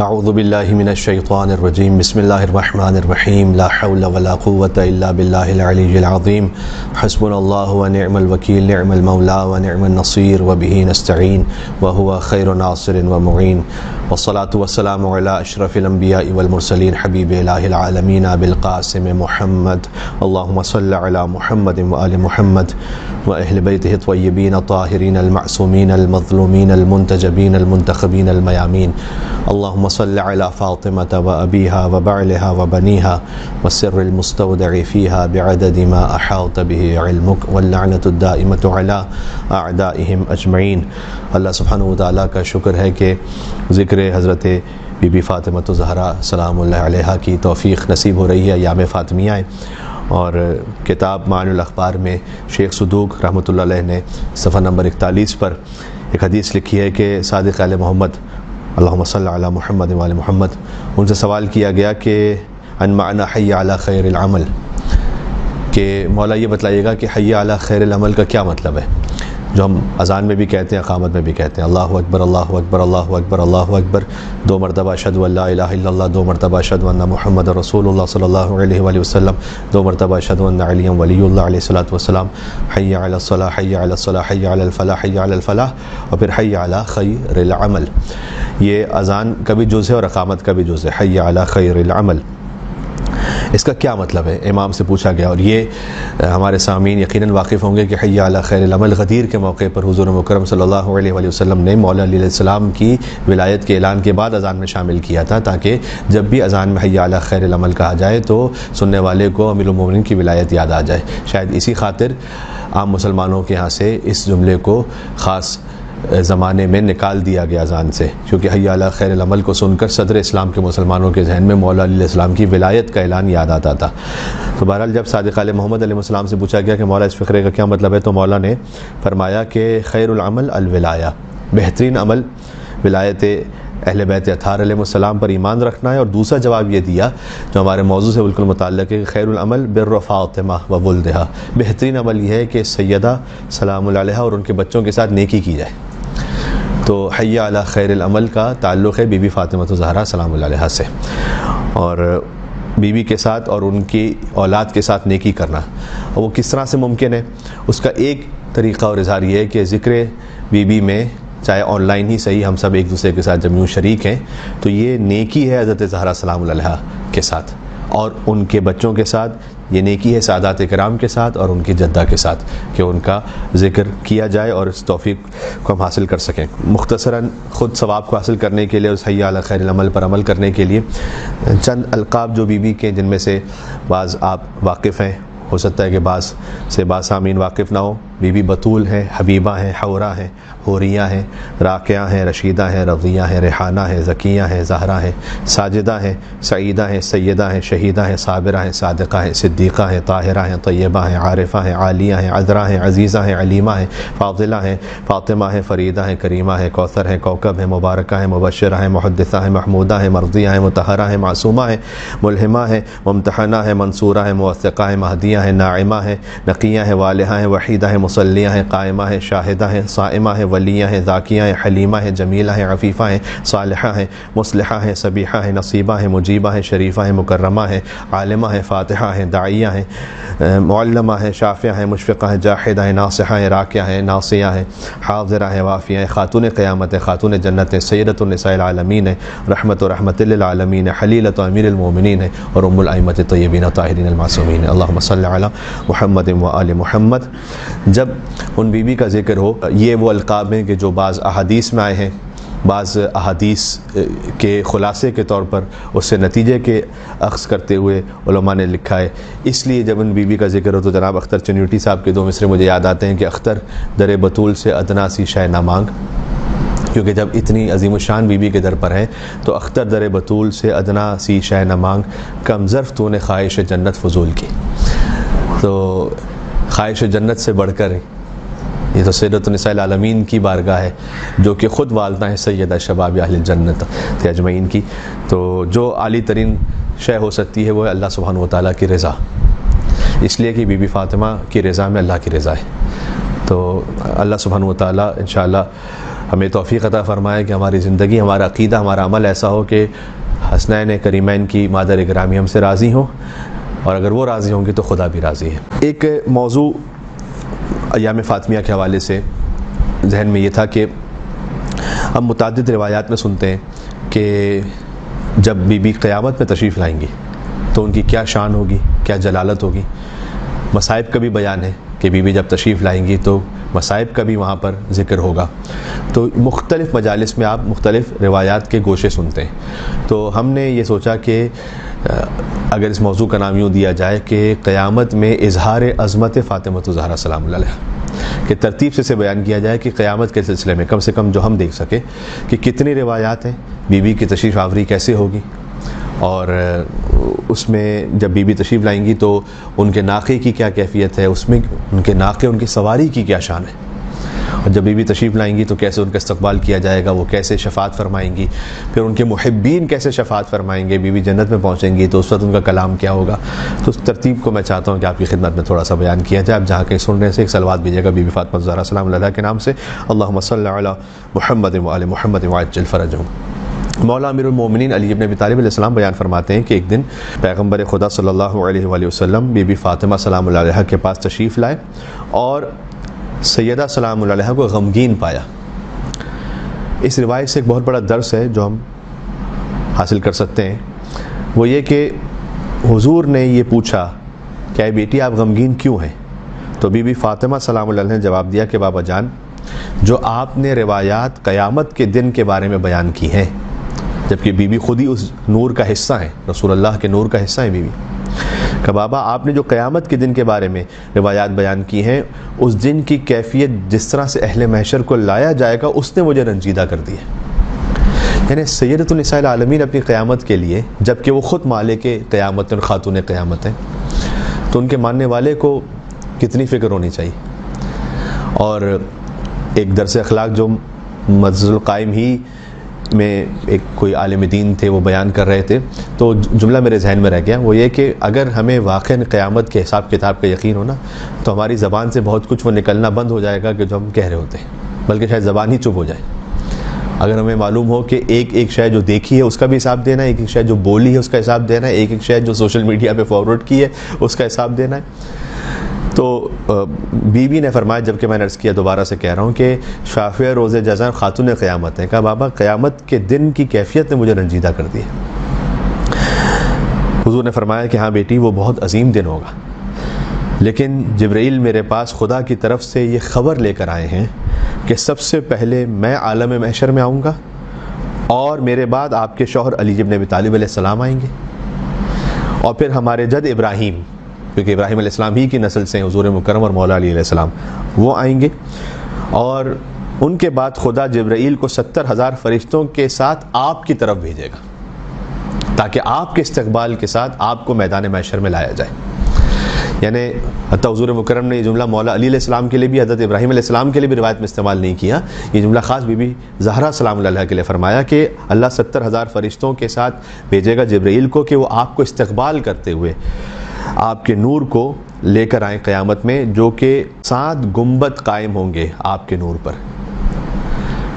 اعوذ باللہ من الشیطان الرجیم بسم اللہ الرحمن الرحیم لا حول ولا قوة الا باللہ العلی العظیم حسبنا اللہ ونعم الوکیل نعم المولا ونعم النصیر وبہ نستعین وہو خیر ناصر ومعین والصلاة والسلام علی اشرف الانبیاء والمرسلین حبیب الہ العالمین بالقاسم محمد اللہم صل علی محمد وآل محمد واہل بیتہ الطیبین الطاہرین المعصومین المظلومین المنتجبین المنتخبین المیامین اللہم صل علی فاطمة وأبیہا وبعلہا وبنیہا والسر المستودع فیہا بعدد ما احاط به علمک واللعنۃ الدائمۃ علی اعدائہم اجمعین۔ اللہ سبحانہ وتعالیٰ کا شکر ہے کہ ذکر حضرت بی بی فاطمہ زہرا سلام اللہ علیہا کی توفیق نصیب ہو رہی ہے ایام فاطمیہ ہے، اور کتاب معانی الاخبار میں شیخ صدوق رحمۃ اللہ علیہ نے صفحہ نمبر 41 پر ایک حدیث لکھی ہے کہ صادق آل محمد اللہم صلی علی محمد وآل محمد، ان سے سوال کیا گیا کہ ان معنی حی علی خیر العمل، کہ مولا یہ بتلائیے گا کہ حی علی خیر العمل کا کیا مطلب ہے، جو ہم اذان میں بھی کہتے ہیں، اقامت میں بھی کہتے ہیں، اللہ اکبر اللہ اکبر اللہ اکبر اللہ اکبر، 2 مرتبہ اشہد ان لا الہ الا اللہ، 2 مرتبہ اشہد ان محمد رسول اللہ صلی اللہ علیہ وآلہ وسلم، 2 مرتبہ اشہد ان علی ولی اللہ علیہ الصلوۃ والسلام، حی علی الصلاۃ حی علی الصلاۃ حی علی الفلاح حی علی الفلاح، اور پھر حی علی خیر العمل۔ یہ اذان کا بھی جز ہے اور اقامت کا بھی جز ہے، حی علی خیر العمل۔ اس کا کیا مطلب ہے، امام سے پوچھا گیا، اور یہ ہمارے سامعین یقیناً واقف ہوں گے کہ حی علی خیر العمل غدیر کے موقع پر حضور مکرم صلی اللہ علیہ وآلہ وسلم نے مولا علیہ السلام کی ولایت کے اعلان کے بعد اذان میں شامل کیا تھا، تاکہ جب بھی اذان میں حی علی خیر العمل کہا جائے تو سننے والے کو امیر المومنین کی ولایت یاد آ جائے۔ شاید اسی خاطر عام مسلمانوں کے ہاں سے اس جملے کو خاص زمانے میں نکال دیا گیا اذان سے، کیونکہ حی علی خیر العمل کو سن کر صدر اسلام کے مسلمانوں کے ذہن میں مولا علیہ السلام کی ولایت کا اعلان یاد آتا تھا۔ تو بہرحال جب صادق آل محمد علیہ السلام سے پوچھا گیا کہ مولا اس فقرے کا کیا مطلب ہے، تو مولا نے فرمایا کہ خیر العمل الولایہ، بہترین عمل ولایت اہل بیت اطہار علیہ السلام پر ایمان رکھنا ہے، اور دوسرا جواب یہ دیا جو ہمارے موضوع سے بالکل متعلق ہے کہ خیر العمل بر فاطمہ و ولدہا، بہترین عمل یہ ہے کہ سیدہ سلام اللہ علیہا اور ان کے بچوں کے ساتھ نیکی کی جائے۔ تو حی علی خیر العمل کا تعلق ہے بی بی فاطمہ زہرا سلام اللہ علیہا سے، اور بی بی کے ساتھ اور ان کی اولاد کے ساتھ نیکی کرنا وہ کس طرح سے ممکن ہے، اس کا ایک طریقہ اور اظہار یہ ہے کہ ذکر بی بی میں چاہے آن لائن ہی صحیح ہم سب ایک دوسرے کے ساتھ جب یوں شریک ہیں تو یہ نیکی ہے حضرت زہرا سلام اللہ علیہا کے ساتھ، اور ان کے بچوں کے ساتھ یہ نیکی ہے سعادات کرام کے ساتھ اور ان کی جدہ کے ساتھ، کہ ان کا ذکر کیا جائے اور اس توفیق کو ہم حاصل کر سکیں۔ مختصراً خود ثواب کو حاصل کرنے کے لیے، اس حی علی خیر العمل پر عمل کرنے کے لیے چند القاب جو بی بی کے، جن میں سے بعض آپ واقف ہیں، ہو سکتا ہے کہ بعض سامعین واقف نہ ہو۔ بی بی بطول ہیں، حبیبہ ہیں، حورہ ہیں، حوریہ ہیں، راقیہ ہیں، رشیدہ ہیں، رضیہ ہیں، ریحانہ ہیں، زکیہ ہیں، زہرہ ہیں، ساجدہ ہیں، سعیدہ ہیں، سیدہ ہیں، شہیدہ ہیں، صابرہ ہیں، صادقہ ہیں، صدیقہ ہیں، طاہرہ ہیں، طیبہ ہیں، عارفہ ہیں، عالیہ ہیں، عذرا ہیں، عزیزہ ہیں، علیمہ ہیں، فاضلہ ہیں، فاطمہ ہیں، فریدہ ہیں، کریمہ ہیں، کوثر ہیں، کوکب ہیں، مبارکہ ہیں، مبشرہ ہیں، محدثہ ہیں، محمودہ ہیں، مرضیہ ہیں، مطہرہ ہیں، معصومہ ہیں، ملہمہ ہیں، ممتحنہ ہیں، منصورہ ہیں، موثقہ ہیں، مہدیہ ہیں، ناعمہ ہیں، نقیہ ہیں، والہہ ہیں، وحیدہ ہیں، مصلیہ ہیں، قائمہ ہیں، شاہدہ ہیں، صائمہ ہیں، ولیہ ہیں، ذاکیہ ہیں، حلیمہ ہیں، جمیلہ ہیں، عفیفہ ہیں، صالحہ ہیں، مصلحہ ہیں، سبیحہ ہیں، نصیبہ ہیں، مجیبہ ہیں، شریفہ ہیں، مکرمہ ہیں، عالمہ ہیں، فاتحہ ہیں، داعیہ ہیں، معلمہ ہیں، شافعہ ہیں، مشفقہ ہیں، جاحدہ ہیں، ناصحہ ہیں، راکعہ ہیں، ناصیہ ہیں، حاضرہ ہیں، وافیہ ہیں، خاتون قیامت ہیں، خاتون جنت ہیں، سیدۃ النساء العالمین ہیں، رحمت و رحمت للعالمین ہیں، حلیلۃ امیر المومنین ہیں، اور ام الائمۃ الطیبین الطاہرین المعصومین ہیں۔ اللہم صل علی محمد و آل محمد۔ جب ان بی بی کا ذکر ہو، یہ وہ القاب ہیں کہ جو بعض احادیث میں آئے ہیں، بعض احادیث کے خلاصے کے طور پر اس سے نتیجے کے اخذ کرتے ہوئے علماء نے لکھا ہے۔ اس لیے جب ان بی بی کا ذکر ہو تو جناب اختر چنیوٹی صاحب کے 2 مصرے مجھے یاد آتے ہیں کہ اختر در بطول سے ادنا سی شے نہ مانگ، کیونکہ جب اتنی عظیم الشان بی بی کے در پر ہیں تو اختر در بطول سے ادنا سی شے نہ مانگ، کم ظرف تو نے خواہش جنت فضول کی۔ تو خواہش جنت سے بڑھ کر یہ تو سیدۃ النساء العالمین کی بارگاہ ہے، جو کہ خود والدہ ہیں سیدہ شباب اہل الجنت اجمعین کی۔ تو جو عالی ترین شے ہو سکتی ہے وہ ہے اللہ سبحانہ وتعالیٰ کی رضا، اس لیے کہ بی بی فاطمہ کی رضا میں اللہ کی رضا ہے۔ تو اللہ سبحانہ وتعالیٰ انشاءاللہ ہمیں توفیق عطا فرمائے کہ ہماری زندگی، ہمارا عقیدہ، ہمارا عمل ایسا ہو کہ حسنین کریمین کی مادر گرامی ہم سے راضی ہوں، اور اگر وہ راضی ہوں گے تو خدا بھی راضی ہے۔ ایک موضوع ایام فاطمیہ کے حوالے سے ذہن میں یہ تھا کہ ہم متعدد روایات میں سنتے ہیں کہ جب بی بی قیامت میں تشریف لائیں گی تو ان کی کیا شان ہوگی، کیا جلالت ہوگی۔ مصائب کا بھی بیان ہے کہ بی بی جب تشریف لائیں گی تو مصائب کا بھی وہاں پر ذکر ہوگا۔ تو مختلف مجالس میں آپ مختلف روایات کے گوشے سنتے ہیں۔ تو ہم نے یہ سوچا کہ اگر اس موضوع کا نام یوں دیا جائے کہ قیامت میں اظہار عظمت فاطمۃ الزہرا سلام اللہ علیہا، کہ ترتیب سے بیان کیا جائے کہ قیامت کے سلسلے میں کم سے کم جو ہم دیکھ سکے کہ کتنی روایات ہیں، بی بی کی تشریف آوری کیسے ہوگی، اور اس میں جب بی بی تشریف لائیں گی تو ان کے ناقے کی کیا کیفیت ہے، اس میں ان کے ناقے، ان کی سواری کی کیا شان ہے، اور جب بی بی تشریف لائیں گی تو کیسے ان کا استقبال کیا جائے گا، وہ کیسے شفاعت فرمائیں گی، پھر ان کے محبین کیسے شفاعت فرمائیں گے، بی بی جنت میں پہنچیں گی تو اس وقت ان کا کلام کیا ہوگا۔ تو اس ترتیب کو میں چاہتا ہوں کہ آپ کی خدمت میں تھوڑا سا بیان کیا جائے۔ آپ جہاں کہیں سننے سے ایک صلوات بھیجیے گا بی بی فاطمہ الزہرا سلام اللہ علیہا کے نام سے، اللہم صلی علی محمد وآل محمد وعجل فرجہم۔ مولا امیر المومنین علی بن ابی طالب علیہ السلام بیان فرماتے ہیں کہ ایک دن پیغمبر خدا صلی اللہ علیہ وآلہ وسلم بی بی فاطمہ سلام اللہ علیہا کے پاس تشریف لائے اور سیدہ سلام اللہ علیہا کو غمگین پایا۔ اس روایت سے ایک بہت بڑا درس ہے جو ہم حاصل کر سکتے ہیں، وہ یہ کہ حضور نے یہ پوچھا کہ اے بیٹی آپ غمگین کیوں ہیں؟ تو بی بی فاطمہ سلام اللہ علیہا نے جواب دیا کہ بابا جان، جو آپ نے روایات قیامت کے دن کے بارے میں بیان کی ہیں، جبکہ بی بی خود ہی اس نور کا حصہ ہیں، رسول اللہ کے نور کا حصہ ہیں بی بی، کہ بابا آپ نے جو قیامت کے دن کے بارے میں روایات بیان کی ہیں، اس دن کی کیفیت جس طرح سے اہل محشر کو لایا جائے گا اس نے مجھے رنجیدہ کر دی ہے۔ یعنی سیدۃ النساء العالمین اپنی قیامت کے لیے، جبکہ وہ خود مالک قیامت اور خاتون قیامت ہیں، تو ان کے ماننے والے کو کتنی فکر ہونی چاہیے۔ اور ایک درس اخلاق جو مسجد القائم ہی میں ایک کوئی عالم دین تھے وہ بیان کر رہے تھے، تو جملہ میرے ذہن میں رہ گیا، وہ یہ کہ اگر ہمیں واقعاً قیامت کے حساب کتاب کا یقین ہونا تو ہماری زبان سے بہت کچھ وہ نکلنا بند ہو جائے گا کہ جو ہم کہہ رہے ہوتے ہیں، بلکہ شاید زبان ہی چپ ہو جائے۔ اگر ہمیں معلوم ہو کہ ایک ایک شے جو دیکھی ہے اس کا بھی حساب دینا ہے، ایک ایک شے جو بولی ہے اس کا حساب دینا ہے، ایک ایک شے جو سوشل میڈیا پہ فارورڈ کی ہے اس کا حساب دینا ہے، تو بی بی نے فرمایا، جبکہ میں نے عرض کیا دوبارہ سے کہہ رہا ہوں کہ شافعہ روز جزا خاتون قیامت ہے، کہا بابا قیامت کے دن کی کیفیت نے مجھے رنجیدہ کر دی ہے۔ حضور نے فرمایا کہ ہاں بیٹی وہ بہت عظیم دن ہوگا، لیکن جبرائیل میرے پاس خدا کی طرف سے یہ خبر لے کر آئے ہیں کہ سب سے پہلے میں عالم محشر میں آؤں گا، اور میرے بعد آپ کے شوہر علی بن ابی طالب علیہ السلام آئیں گے، اور پھر ہمارے جد ابراہیم، کیونکہ ابراہیم علیہ السلام ہی کی نسل سے حضور مکرم اور مولا علی علیہ السلام، وہ آئیں گے، اور ان کے بعد خدا جبرائیل کو 70,000 فرشتوں کے ساتھ آپ کی طرف بھیجے گا تاکہ آپ کے استقبال کے ساتھ آپ کو میدان محشر میں لایا جائے۔ یعنی حتیٰ حضور مکرم نے یہ جملہ مولا علی علیہ السلام کے لیے بھی، حضرت ابراہیم علیہ السلام کے لیے بھی روایت میں استعمال نہیں کیا، یہ جملہ خاص بی بی زہرا سلام اللہ علیہا کے لیے فرمایا کہ اللہ 70,000 فرشتوں کے ساتھ بھیجے گا جبرائیل کو کہ وہ آپ کو استقبال کرتے ہوئے آپ کے نور کو لے کر آئیں قیامت میں، جو کہ 7 گنبد قائم ہوں گے آپ کے نور پر۔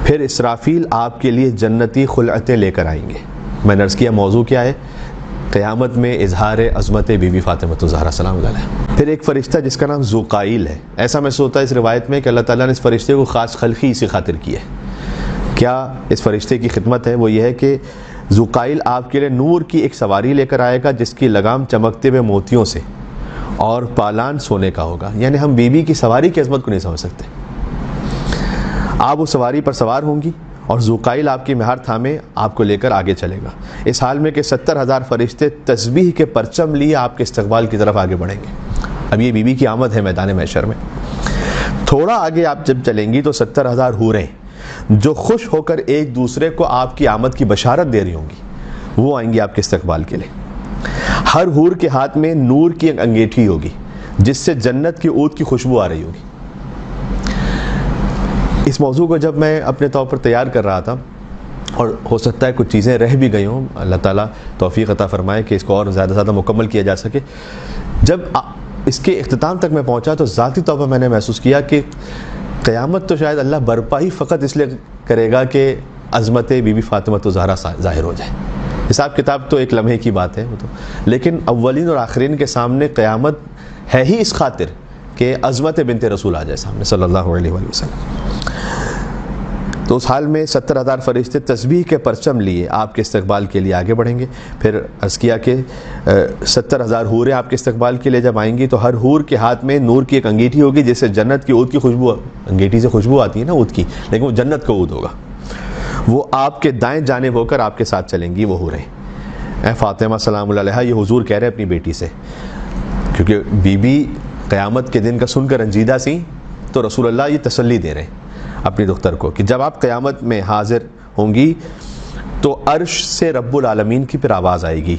پھر اسرافیل آپ کے لیے جنتی خلعتیں لے کر آئیں گے۔ میں نے عرض کیا موضوع کیا ہے؟ قیامت میں اظہار عظمت بی بی فاطمۃ الزہرا سلام اللہ علیہا۔ پھر ایک فرشتہ جس کا نام ذوقائل ہے، ایسا محسوس ہوتا ہے اس روایت میں کہ اللہ تعالیٰ نے اس فرشتے کو خاص خلقی اسی خاطر کی ہے۔ کیا اس فرشتے کی خدمت ہے؟ وہ یہ ہے کہ ذوقائل آپ کے لیے نور کی ایک سواری لے کر آئے گا جس کی لگام چمکتے ہوئے موتیوں سے اور پالان سونے کا ہوگا۔ یعنی ہم بی بی کی سواری کی عظمت کو نہیں سمجھ سکتے۔ آپ اس سواری پر سوار ہوں گی اور ذوقائل آپ کی مہار تھامے آپ کو لے کر آگے چلے گا، اس حال میں کہ 70,000 فرشتے تسبیح کے پرچم لیے آپ کے استقبال کی طرف آگے بڑھیں گے۔ اب یہ بی بی کی آمد ہے میدان محشر میں۔ تھوڑا آگے آپ جب چلیں گی تو 70,000 حوریں جو خوش ہو کر ایک دوسرے کو آپ کی آمد کی بشارت دے رہی ہوں گی، وہ آئیں گی آپ کے استقبال کے لیے۔ ہر حور کے ہاتھ میں نور کی ایک انگیٹھی ہوگی جس سے جنت کی عود کی خوشبو آ رہی ہوگی۔ اس موضوع کو جب میں اپنے طور پر تیار کر رہا تھا، اور ہو سکتا ہے کچھ چیزیں رہ بھی گئی ہوں، اللہ تعالیٰ توفیق عطا فرمائے کہ اس کو اور زیادہ سے زیادہ مکمل کیا جا سکے، جب اس کے اختتام تک میں پہنچا تو ذاتی طور پر میں نے محسوس کیا کہ قیامت تو شاید اللہ برپا ہی فقط اس لیے کرے گا کہ عظمت بی بی فاطمہ زہرا ظاہر ہو جائے. حساب کتاب تو ایک لمحے کی بات ہے وہ تو، لیکن اولین اور آخرین کے سامنے قیامت ہے ہی اس خاطر کہ عظمت بنت رسول آ جائے سامنے صلی اللہ علیہ وآلہ وسلم. تو اس حال میں 70,000 فرشتے تسبیح کے پرچم لیے آپ کے استقبال کے لیے آگے بڑھیں گے. پھر عرض کیا کہ 70,000 حوریں آپ کے استقبال کے لیے جب آئیں گی تو ہر حور کے ہاتھ میں نور کی ایک انگیٹھی ہوگی جس سے جنت کی عود کی خوشبو، انگیٹھی سے خوشبو آتی ہے نا عود کی، لیکن وہ جنت کا عود ہوگا. وہ آپ کے دائیں جانب ہو کر آپ کے ساتھ چلیں گی وہ حوریں. اے فاطمہ سلام اللہ علیہا، یہ حضور کہہ رہے اپنی بیٹی سے، کیونکہ بی بی قیامت کے دن کا سن کر رنجیدہ سی، تو رسول اللہ یہ تسلی دے رہے ہیں اپنی دختر کو کہ جب آپ قیامت میں حاضر ہوں گی تو عرش سے رب العالمین کی پھر آواز آئے گی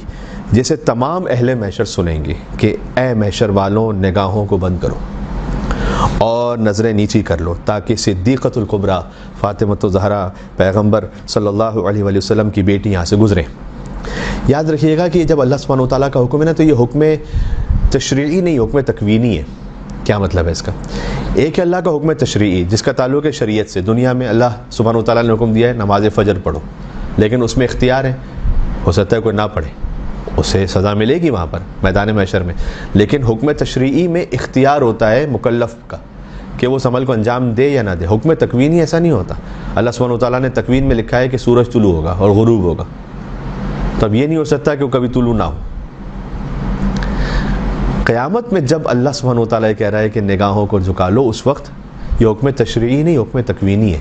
جسے تمام اہل محشر سنیں گے کہ اے محشر والوں، نگاہوں کو بند کرو اور نظریں نیچی کر لو تاکہ صدیقۃ الکبریٰ فاطمہ زہرا پیغمبر صلی اللہ علیہ وآلہ وسلم کی بیٹی یہاں سے گزریں. یاد رکھیے گا کہ جب اللہ سبحانہ و تعالیٰ کا حکم ہے نا تو یہ حکم تشریعی نہیں، حکم تکوینی ہے. کیا مطلب ہے اس کا؟ ایک ہے اللہ کا حکم تشریعی جس کا تعلق ہے شریعت سے. دنیا میں اللہ سبحانہ و تعالیٰ نے حکم دیا ہے نماز فجر پڑھو، لیکن اس میں اختیار ہے، ہو سکتا ہے کوئی نہ پڑھے، اسے سزا ملے گی وہاں پر میدان محشر میں. لیکن حکم تشریعی میں اختیار ہوتا ہے مکلف کا کہ وہ اس عمل کو انجام دے یا نہ دے. حکم تکوینی ایسا نہیں ہوتا. اللہ سبحانہ و تعالیٰ نے تکوین میں لکھا ہے کہ سورج طلوع ہوگا اور غروب ہوگا، تب یہ نہیں ہو سکتا کہ وہ کبھی طلوع نہ ہو. قیامت میں جب اللہ سبحانہ و تعالیٰ کہہ رہا ہے کہ نگاہوں کو جھکا لو، اس وقت یہ حکم تشریعی نہیں، حکم تکوینی ہے.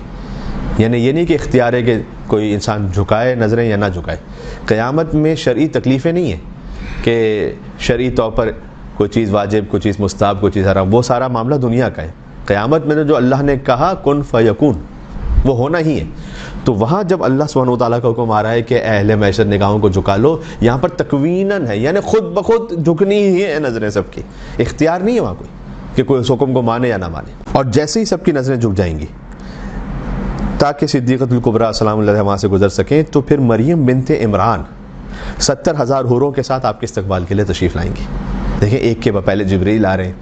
یعنی یہ نہیں کہ اختیار ہے کہ کوئی انسان جھکائے نظریں یا نہ جھکائے. قیامت میں شرعی تکلیفیں نہیں ہیں کہ شرعی طور پر کوئی چیز واجب، کوئی چیز مستحب، کوئی چیز حرام، وہ سارا معاملہ دنیا کا ہے. قیامت میں جو اللہ نے کہا کن فیکون، وہ ہونا ہی ہے. تو وہاں جب اللہ سبحانہ و تعالیٰ کا حکم آ رہا ہے کہ اہل محشر نگاہوں کو جھکا لو، یہاں پر تکویناً ہے، یعنی خود بخود جھکنی ہی ہے نظریں سب کی. اختیار نہیں ہے وہاں کوئی کہ کوئی اس حکم کو مانے یا نہ مانے. اور جیسے ہی سب کی نظریں جھک جائیں گی تاکہ صدیقۃ الکبریٰ سلام اللہ علیہا وہاں سے گزر سکیں، تو پھر مریم بنت عمران 70,000 حوروں کے ساتھ آپ کے استقبال کے لیے تشریف لائیں گی. دیکھیں ایک کے پہلے جبریل آ رہے ہیں،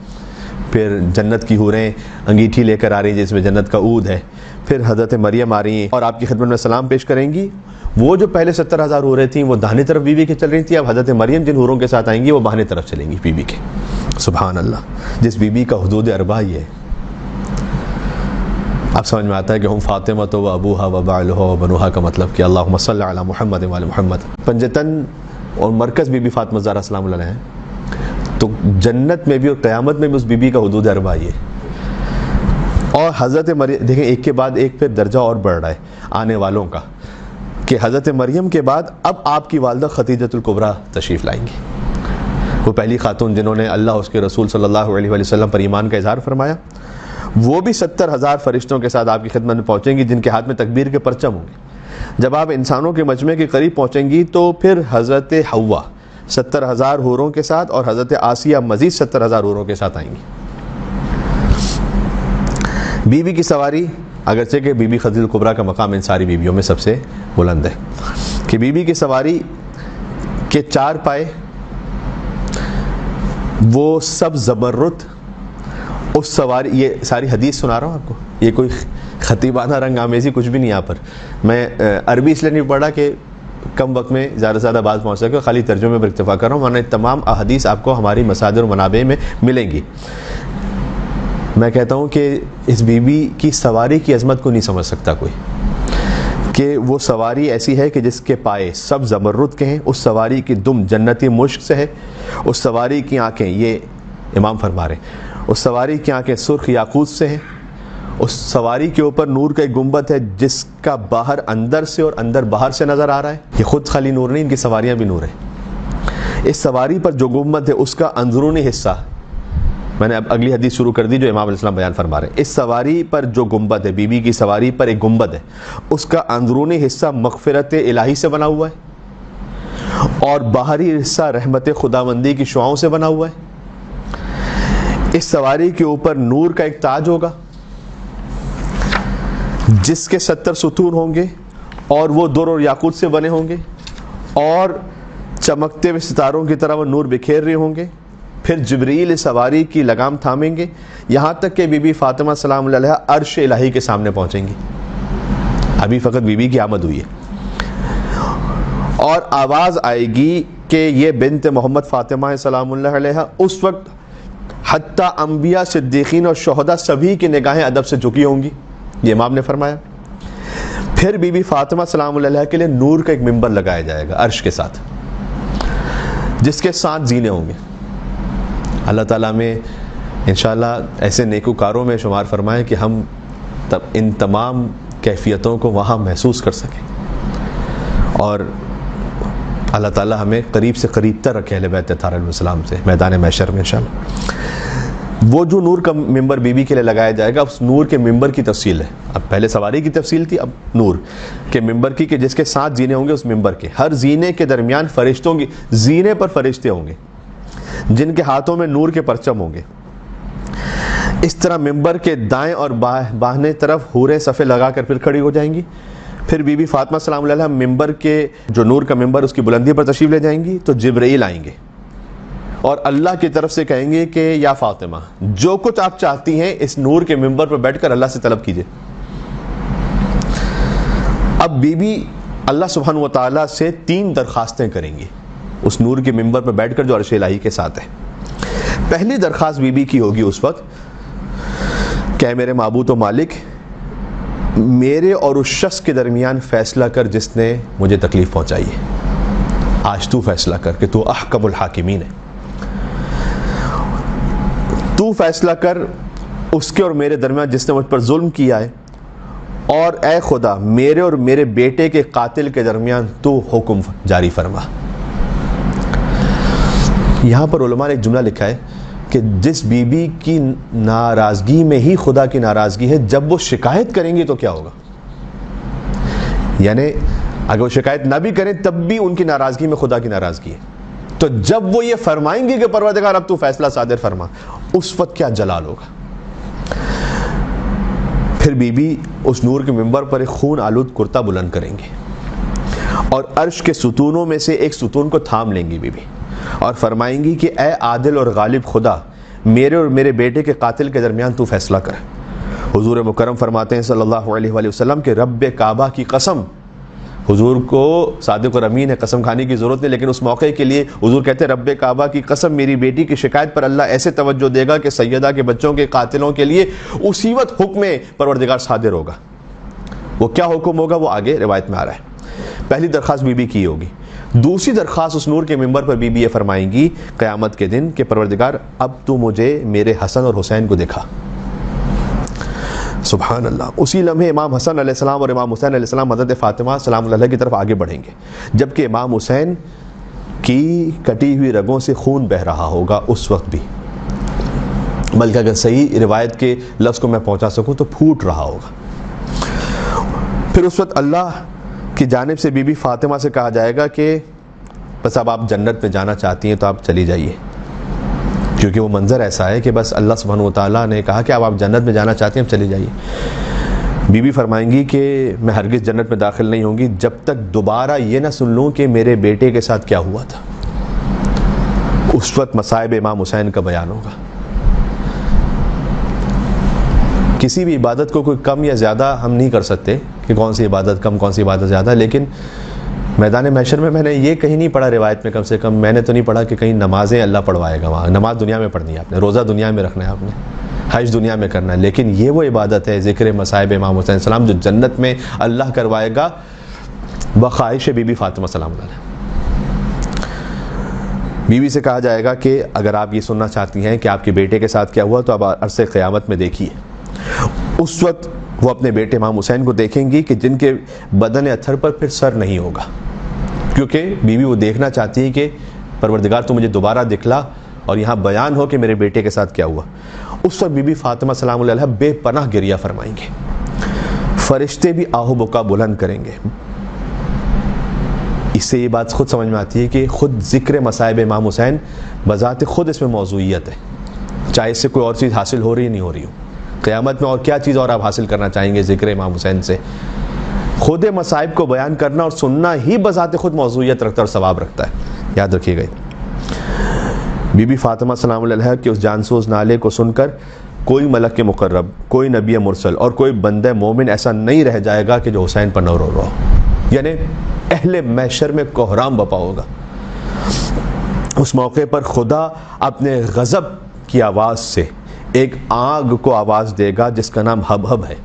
پھر جنت کی حوریں انگیٹھی لے کر آ رہی ہیں جس میں جنت کا عود ہے، پھر حضرت مریم آ رہی ہیں اور آپ کی خدمت میں سلام پیش کریں گی. وہ جو پہلے 70,000 حوریں تھیں وہ داہنی طرف بی بی کے چل رہی تھیں، اب حضرت مریم جن حوروں کے ساتھ آئیں گی وہ بائیں طرف چلیں گی بی بی کے. سبحان اللہ، جس بی بی کا حدود اربع یہ ہے. اب سمجھ میں آتا ہے کہ ہم فاطمہ تو و ابوہا و بعلہا و بنوہا کا مطلب کہ اللہم صلی علی محمد و علی محمد. پنجتن اور مرکز بی بی فاطمہ زہرا سلام اللہ علیہا ہے. تو جنت میں بھی اور قیامت میں بھی اس بی بی کا حدود اربع یہ. اور حضرت مریم دیکھیں ایک کے بعد ایک پھر درجہ اور بڑھ رہا ہے آنے والوں کا کہ حضرت مریم کے بعد اب آپ کی والدہ خدیجۃ الکبریٰ تشریف لائیں گی. وہ پہلی خاتون جنہوں نے اللہ اس کے رسول صلی اللہ علیہ وآلہ وسلم پر ایمان کا اظہار فرمایا، وہ بھی 70,000 فرشتوں کے ساتھ آپ کی خدمت میں پہنچیں گی جن کے ہاتھ میں تکبیر کے پرچم ہوں گے. جب آپ انسانوں کے مجمع کے قریب پہنچیں گی تو پھر حضرت حوا 70,000 حوروں کے ساتھ اور حضرت آسیہ مزید 70,000 حوروں کے ساتھ آئیں گی. بی بی کی سواری، اگرچہ کہ بی بی خدیجہ الکبریٰ کا مقام ان ساری بیویوں میں سب سے بلند ہے کہ بی بی کی سواری کے 4 پائے وہ سب زبرت. اس سواری، یہ ساری حدیث سنا رہا ہوں آپ کو، یہ کوئی خطیبانہ رنگ آمیزی کچھ بھی نہیں. یہاں پر میں عربی اس لیے نہیں پڑھا کہ کم وقت میں زیادہ سے زیادہ بات پہنچ سکے، خالی ترجمے پر اکتفا کر رہا ہوں، ورنہ تمام احادیث آپ کو ہماری مصادر و منابع میں ملیں گی. میں کہتا ہوں کہ اس بی بی کی سواری کی عظمت کو نہیں سمجھ سکتا کوئی، کہ وہ سواری ایسی ہے کہ جس کے پائے سب زمرد کے ہیں، اس سواری کی دم جنتی مشک سے ہے، اس سواری کی آنکھیں، یہ امام فرما رہے ہیں، اس سواری کی آنکھیں سرخ یاقوت سے ہیں، اس سواری کے اوپر نور کا ایک گنبد ہے جس کا باہر اندر سے اور اندر باہر سے نظر آ رہا ہے. یہ خود خالی نور نہیں، ان کی سواریاں بھی نور ہیں. اس سواری پر جو گنبد ہے اس کا اندرونی حصہ، میں نے اب اگلی حدیث شروع کر دی جو امام علیہ السلام بیان فرما رہے ہیں. اس سواری پر جو گنبد ہے، بی بی کی سواری پر ایک گنبد ہے، اس کا اندرونی حصہ مغفرت الہی سے بنا ہوا ہے اور باہری حصہ رحمت خداوندی کی شعاؤں سے بنا ہوا ہے. اس سواری کے اوپر نور کا ایک تاج ہوگا جس کے 70 ستون ہوں گے اور وہ در اور یاقوت سے بنے ہوں گے اور چمکتے ہوئے ستاروں کی طرح وہ نور بکھیر رہے ہوں گے. پھر جبریل سواری کی لگام تھامیں گے یہاں تک کہ بی بی فاطمہ سلام اللہ علیہا عرش الہی کے سامنے پہنچیں گی. ابھی فقط بیوی کی آمد ہوئی ہے، اور آواز آئے گی کہ یہ بنت محمد فاطمہ سلام اللہ علیہ، اس وقت حتیٰ انبیاء، صدیقین اور شہداء سبھی کی نگاہیں ادب سے جھکی ہوں گی، یہ امام نے فرمایا۔ پھر بی بی فاطمہ سلام اللہ علیہ کے لیے نور کا ایک ممبر لگایا جائے گا عرش کے ساتھ، جس کے 7 زینے ہوں گے۔ اللہ تعالیٰ میں انشاءاللہ ایسے نیکوکاروں میں شمار فرمائے کہ ہم ان تمام کیفیتوں کو وہاں محسوس کر سکیں، اور اللہ تعالیٰ ہمیں قریب سے قریب تر رکھے اہل بیت اطہار علیہ السلام سے میدان محشر میں انشاءاللہ۔ وہ جو نور کا ممبر بی بی کے لیے لگایا جائے گا، اس نور کے ممبر کی تفصیل ہے، اب پہلے سواری کی تفصیل تھی، اب نور کے ممبر کی، کہ جس کے 7 زینے ہوں گے اس ممبر کے، ہر زینے کے درمیان فرشتوں کی، زینے پر فرشتے ہوں گے جن کے ہاتھوں میں نور کے پرچم ہوں گے۔ اس طرح ممبر کے دائیں اور بائیں طرف حوریں صفے لگا کر پھر کھڑی ہو جائیں گی۔ پھر بی بی فاطمہ سلام اللہ علیہ ممبر کے جو نور کا ممبر اس کی بلندی پر تشریف لے جائیں گی، تو جبرائیل آئیں گے اور اللہ کی طرف سے کہیں گے کہ یا فاطمہ، جو کچھ آپ چاہتی ہیں اس نور کے ممبر پر بیٹھ کر اللہ سے طلب کیجئے۔ اب بی بی اللہ سبحانہ و تعالیٰ سے 3 درخواستیں کریں گی اس نور کے ممبر پر بیٹھ کر جو عرش الہی کے ساتھ ہے۔ پہلی درخواست بی بی کی ہوگی اس وقت کہ اے میرے معبود و مالک، میرے اور اس شخص کے درمیان فیصلہ کر جس نے مجھے تکلیف پہنچائی ہے، آج تو فیصلہ کر کہ تو احکم الحاکمین ہے، تو فیصلہ کر اس کے اور میرے درمیان جس نے مجھ پر ظلم کیا ہے، اور اے خدا میرے اور میرے بیٹے کے قاتل کے درمیان تو حکم جاری فرما۔ یہاں پر علماء نے ایک جملہ لکھا ہے کہ جس بی بی کی ناراضگی میں ہی خدا کی ناراضگی ہے، جب وہ شکایت کریں گی تو کیا ہوگا؟ یعنی اگر وہ شکایت نہ بھی کریں تب بھی ان کی ناراضگی میں خدا کی ناراضگی ہے، تو جب وہ یہ فرمائیں گے کہ پروردگار اب تو فیصلہ صادر فرما، اس وقت کیا جلال ہوگا۔ پھر بی بی اس نور کے ممبر پر ایک خون آلود کرتا بلند کریں گے اور عرش کے ستونوں میں سے ایک ستون کو تھام لیں گی بی بی، اور فرمائیں گی کہ اے عادل اور غالب خدا، میرے اور میرے بیٹے کے قاتل کے درمیان تو فیصلہ کر۔ حضور مکرم فرماتے ہیں صلی اللہ علیہ وآلہ وسلم کہ رب کعبہ کی قسم، حضور کو صادق اور امین ہے، قسم کھانے کی ضرورت نہیں، لیکن اس موقع کے لیے حضور کہتے ہیں رب کعبہ کی قسم، میری بیٹی کی شکایت پر اللہ ایسے توجہ دے گا کہ سیدہ کے بچوں کے قاتلوں کے لیے اسی وقت حکم پروردگار صادر ہوگا۔ وہ کیا حکم ہوگا وہ آگے روایت میں آ رہا ہے۔ پہلی درخواست بی بی کی ہوگی۔ دوسری درخواست اس نور کے ممبر پر بی بی یہ فرمائیں گی قیامت کے دن کہ پروردگار اب تو مجھے میرے حسن اور حسین کو دکھا۔ سبحان اللہ۔ اسی لمحے امام حسن علیہ السلام اور امام حسین علیہ السلام حضرت فاطمہ سلام اللہ کی طرف آگے بڑھیں گے، جبکہ امام حسین کی کٹی ہوئی رگوں سے خون بہہ رہا ہوگا اس وقت بھی، بلکہ اگر صحیح روایت کے لفظ کو میں پہنچا سکوں تو پھوٹ رہا ہوگا۔ پھر اس وقت اللہ کی جانب سے بی بی فاطمہ سے کہا جائے گا کہ بس اب آپ جنت میں جانا چاہتی ہیں تو آپ چلی جائیے، کیونکہ وہ منظر ایسا ہے کہ بس اللہ سبحانہ و تعالیٰ نے کہا کہ اب آپ جنت میں جانا چاہتی ہیں، اب چلی جائیے۔ بی بی فرمائیں گی کہ میں ہرگز جنت میں داخل نہیں ہوں گی جب تک دوبارہ یہ نہ سن لوں کہ میرے بیٹے کے ساتھ کیا ہوا تھا۔ اس وقت مصائب امام حسین کا بیان ہوگا۔ کسی بھی عبادت کو کوئی کم یا زیادہ ہم نہیں کر سکتے کہ کون سی عبادت کم کون سی عبادت زیادہ، لیکن میدان محشر میں نے یہ کہیں نہیں پڑھا روایت میں، کم سے کم میں نے تو نہیں پڑھا کہ کہیں نمازیں اللہ پڑھوائے گا وہاں۔ نماز دنیا میں پڑھنی ہے آپ نے، روزہ دنیا میں رکھنا ہے آپ نے، حج دنیا میں کرنا ہے، لیکن یہ وہ عبادت ہے ذکر مصائب امام حسین السلام جو جنت میں اللہ کروائے گا بخواہش بی بی فاطمہ سلام اللہ۔ بی بی سے کہا جائے گا کہ اگر آپ یہ سننا چاہتی ہیں کہ آپ کے بیٹے کے ساتھ کیا ہوا تو اب عرصہ قیامت میں دیکھیے۔ اس وقت وہ اپنے بیٹے امام حسین کو دیکھیں گی کہ جن کے بدن اتھر پر پھر سر نہیں ہوگا، کیونکہ بی بی وہ دیکھنا چاہتی ہے کہ پروردگار تو مجھے دوبارہ دکھلا اور یہاں بیان ہو کہ میرے بیٹے کے ساتھ کیا ہوا۔ اس وقت بی بی فاطمہ سلام اللہ علیہ بے پناہ گریہ فرمائیں گے، فرشتے بھی آہ و بکا بلند کریں گے۔ اس سے یہ بات خود سمجھ میں آتی ہے کہ خود ذکر مصائب امام حسین بذات خود اس میں موضوعیت ہے، چاہے اس سے کوئی اور چیز حاصل ہو رہی نہیں ہو رہی ہو۔ قیامت میں اور کیا چیز اور آپ حاصل کرنا چاہیں گے ذکر امام حسین سے؟ خود مصائب کو بیان کرنا اور سننا ہی بذات خود موضوعیت رکھتا ہے اور ثواب رکھتا ہے، یاد رکھیے گا۔ بی بی فاطمہ سلام اللہ علیہ کے اس جانسوز نالے کو سن کر کوئی ملک مقرب، کوئی نبی مرسل اور کوئی بندہ مومن ایسا نہیں رہ جائے گا کہ جو حسین پر نہ رو رہا ہو، یعنی اہل محشر میں کوہرام بپا ہوگا۔ اس موقع پر خدا اپنے غضب کی آواز سے ایک آگ کو آواز دے گا جس کا نام ہب ہے،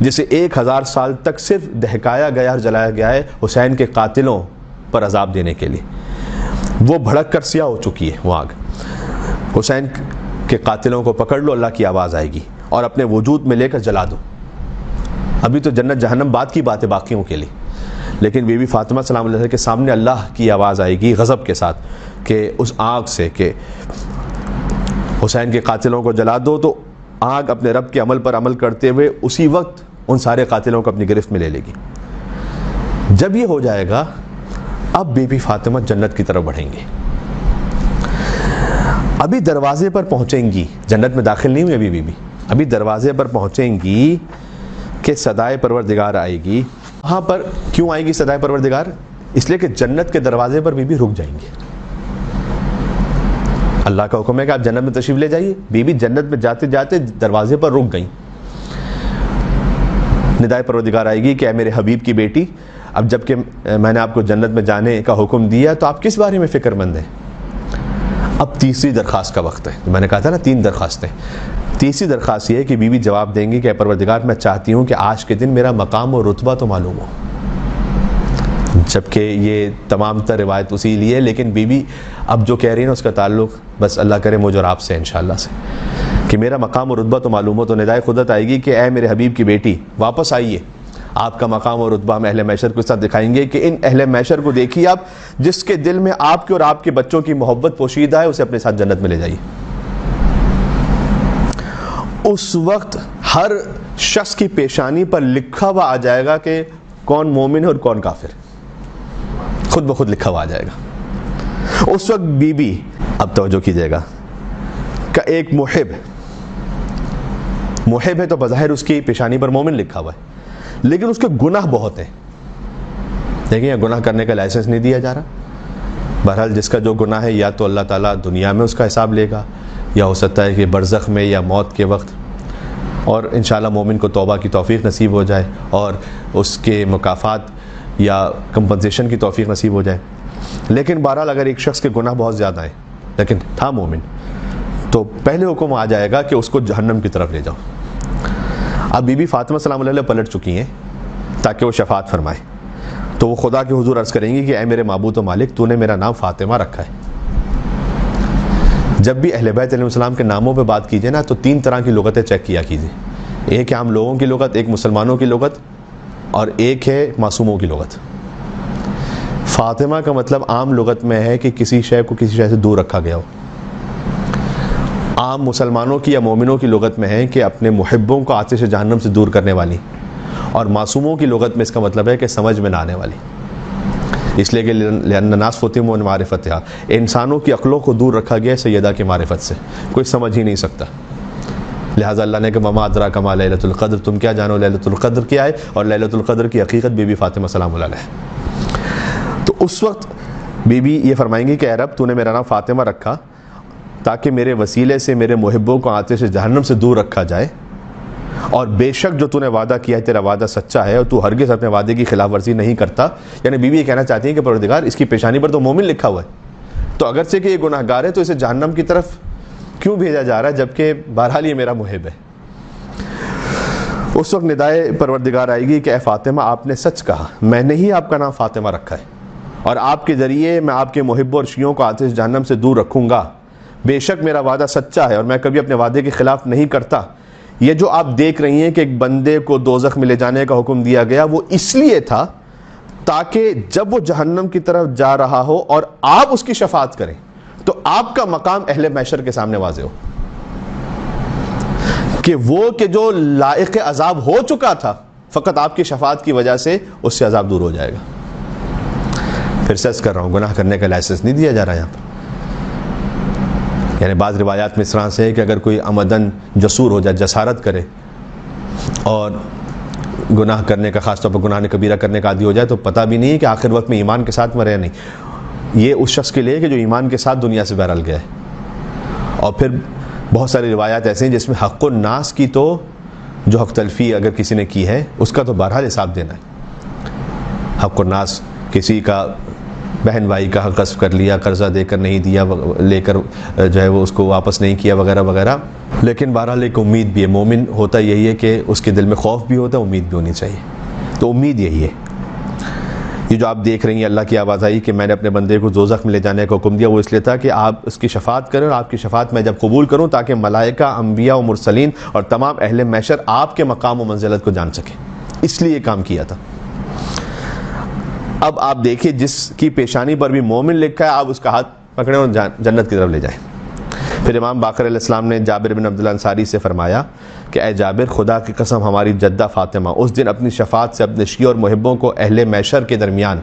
جسے 1000 سال تک صرف دہکایا گیا اور جلایا گیا ہے حسین کے قاتلوں پر عذاب دینے کے لیے۔ وہ بھڑک کر سیاہ ہو چکی ہے وہ آگ۔ حسین کے قاتلوں کو پکڑ لو، اللہ کی آواز آئے گی، اور اپنے وجود میں لے کر جلا دو۔ ابھی تو جنت جہنم بعد کی بات ہے باقیوں کے لیے، لیکن بی بی فاطمہ سلام اللہ کے سامنے اللہ کی آواز آئے گی غضب کے ساتھ کہ اس آگ سے کہ حسین کے قاتلوں کو جلا دو، تو آگ اپنے رب کے عمل پر عمل کرتے ہوئے اسی وقت ان سارے قاتلوں کو اپنی گرفت میں لے لے گی۔ جب یہ ہو جائے گا، اب بی بی فاطمہ جنت کی طرف بڑھیں گے۔ ابھی دروازے پر پہنچیں گی، جنت میں داخل نہیں ہوئی ابھی بی بی، ابھی دروازے پر پہنچیں گی کہ صدائے پروردگار آئے گی۔ وہاں پر کیوں آئے گی صدائے پروردگار؟ اس لیے کہ جنت کے دروازے پر بی بی رک جائیں گے۔ اللہ کا حکم ہے کہ آپ جنت میں تشریف لے جائیے، بی بی جنت میں جاتے جاتے دروازے پر رک گئیں۔ ندائے پروردگار آئے گی کہ اے میرے حبیب کی بیٹی، اب جب کہ میں نے آپ کو جنت میں جانے کا حکم دیا تو آپ کس بارے میں فکر مند ہیں؟ اب تیسری درخواست کا وقت ہے۔ میں نے کہا تھا نا 3 درخواستیں۔ تیسری درخواست یہ ہے کہ بی بی جواب دیں گی کہ اے پروردگار، میں چاہتی ہوں کہ آج کے دن میرا مقام اور رتبہ تو معلوم ہو۔ جبکہ یہ تمام تر روایت اسی لیے ہے، لیکن بی بی اب جو کہہ رہی ہیں نا اس کا تعلق بس اللہ کرے مجھ اور آپ سے انشاءاللہ سے، کہ میرا مقام اور رتبہ تو معلوم ہو۔ تو ندائے قدرت آئے گی کہ اے میرے حبیب کی بیٹی، واپس آئیے، آپ کا مقام اور رتبہ ہم اہل محشر کو اس طرح دکھائیں گے کہ ان اہل محشر کو دیکھیے آپ، جس کے دل میں آپ کے اور آپ کے بچوں کی محبت پوشیدہ ہے، اسے اپنے ساتھ جنت میں لے جائیے۔ اس وقت ہر شخص کی پیشانی پر لکھا ہوا آ جائے گا کہ کون مومن ہے اور کون کافر، خود بخود لکھا ہوا آ جائے گا۔ اس وقت بی بی، اب توجہ کیجیے گا، کا ایک محب ہے تو بظاہر اس کی پیشانی پر مومن لکھا ہوا ہے، لیکن اس کے گناہ بہت ہیں۔ دیکھیں یہ گناہ کرنے کا لائسنس نہیں دیا جا رہا۔ بہرحال جس کا جو گناہ ہے یا تو اللہ تعالیٰ دنیا میں اس کا حساب لے گا، یا ہو سکتا ہے کہ برزخ میں یا موت کے وقت، اور انشاءاللہ مومن کو توبہ کی توفیق نصیب ہو جائے اور اس کے مکافات یا کمپنسیشن کی توفیق نصیب ہو جائے۔ لیکن بہرحال اگر ایک شخص کے گناہ بہت زیادہ ہیں لیکن تھا مومن، تو پہلے حکم آ جائے گا کہ اس کو جہنم کی طرف لے جاؤ۔ اب بی بی فاطمہ سلام اللہ علیہ پلٹ چکی ہیں تاکہ وہ شفاعت فرمائے، تو وہ خدا کے حضور عرض کریں گی کہ اے میرے معبود و مالک، تو نے میرا نام فاطمہ رکھا ہے۔ جب بھی اہل بیت علیہ السلام کے ناموں پہ بات کیجیے نا تو 3 طرح کی لغتیں چیک کیا کیجیے، ایک ہے عام لوگوں کی لغت، ایک مسلمانوں کی لغت، اور ایک ہے معصوموں کی لغت۔ فاطمہ کا مطلب عام لغت میں ہے کہ کسی شے کو کسی شے سے دور رکھا گیا ہو۔ عام مسلمانوں کی یا مومنوں کی لغت میں ہے کہ اپنے محبوں کو آتش جہنم سے دور کرنے والی، اور معصوموں کی لغت میں اس کا مطلب ہے کہ سمجھ میں نہ آنے والی، اس لیے کہ لأن الناس فطموا عن معرفتها، انسانوں کی عقلوں کو دور رکھا گیا ہے سیدہ کی معرفت سے، کوئی سمجھ ہی نہیں سکتا۔ لہٰذا اللہ نے کہ وما ادراک ما لیلۃ القدر، تم کیا جانو لیلۃ القدر کیا ہے، اور لیلۃ القدر کی حقیقت بی بی فاطمہ سلام اللہ علیہ۔ تو اس وقت بی بی یہ فرمائیں گی کہ اے رب، تو نے میرا نام فاطمہ رکھا تاکہ میرے وسیلے سے میرے محبوں کو آتش جہنم سے دور رکھا جائے، اور بے شک جو تو نے وعدہ کیا ہے تیرا وعدہ سچا ہے اور تو ہرگز اپنے وعدے کی خلاف ورزی نہیں کرتا۔ یعنی بی بی یہ کہنا چاہتی ہیں کہ پروردگار، اس کی پیشانی پر تو مومن لکھا ہوا ہے، تو اگرچہ کہ یہ گناہ گار ہے تو اسے جہنم کی طرف کیوں بھیجا جا رہا ہے، جبکہ بہرحال یہ میرا محب ہے۔ اس وقت ندائے پروردگار آئے گی کہ اے فاطمہ، آپ نے سچ کہا، میں نے ہی آپ کا نام فاطمہ رکھا ہے، اور آپ کے ذریعے میں آپ کے محب اور شیعوں کو آتش جہنم سے دور رکھوں گا۔ بے شک میرا وعدہ سچا ہے اور میں کبھی اپنے وعدے کے خلاف نہیں کرتا۔ یہ جو آپ دیکھ رہی ہیں کہ ایک بندے کو دوزخ میں لے جانے کا حکم دیا گیا، وہ اس لیے تھا تاکہ جب وہ جہنم کی طرف جا رہا ہو اور آپ اس کی شفاعت کریں تو آپ کا مقام اہل محشر کے سامنے واضح ہو، کہ وہ کہ جو لائق عذاب ہو چکا تھا، فقط آپ کی شفاعت کی وجہ سے اس سے عذاب دور ہو جائے گا۔ پھر سے عرض کر رہا ہوں، گناہ کرنے کا لائسنس نہیں دیا جا رہا یہاں پر۔ یعنی بعض روایات میں اس طرح سے ہے کہ اگر کوئی عمدن جسور ہو جائے، جسارت کرے اور گناہ کرنے کا، خاص طور پر گناہ کبیرہ کرنے کا عادی ہو جائے، تو پتہ بھی نہیں ہے کہ آخر وقت میں ایمان کے ساتھ مرے یا نہیں۔ یہ اس شخص کے لیے کہ جو ایمان کے ساتھ دنیا سے بہرحال گیا ہے، اور پھر بہت ساری روایات ایسے ہیں جس میں حق الناس کی تو جو حق تلفی اگر کسی نے کی ہے اس کا تو بہرحال حساب دینا ہے. حق الناس کسی کا بہن بھائی کا حق غصب کر لیا, قرضہ دے کر نہیں دیا, لے کر جو ہے وہ اس کو واپس نہیں کیا وغیرہ وغیرہ. لیکن بہرحال ایک امید بھی ہے. مومن ہوتا یہی ہے کہ اس کے دل میں خوف بھی ہوتا ہے, امید بھی ہونی چاہیے. تو امید یہی ہے. یہ جو آپ دیکھ رہی ہیں اللہ کی آواز آئی کہ میں نے اپنے بندے کو دوزخ میں لے جانے کا حکم دیا, وہ اس لیے تھا کہ آپ اس کی شفاعت کریں اور آپ کی شفاعت میں جب قبول کروں تاکہ ملائکہ, انبیاء و مرسلین اور تمام اہل محشر آپ کے مقام و منزلت کو جان سکیں. اس لیے یہ کام کیا تھا. اب آپ دیکھیں جس کی پیشانی پر بھی مومن لکھا ہے, آپ اس کا ہاتھ پکڑیں اور جنت کی طرف لے جائیں. پھر امام باقر علیہ السلام نے جابر بن عبداللہ انصاری سے فرمایا کہ اے جابر, خدا کی قسم ہماری جدہ فاطمہ اس دن اپنی شفاعت سے اپنے شیعہ اور محبوں کو اہل محشر کے درمیان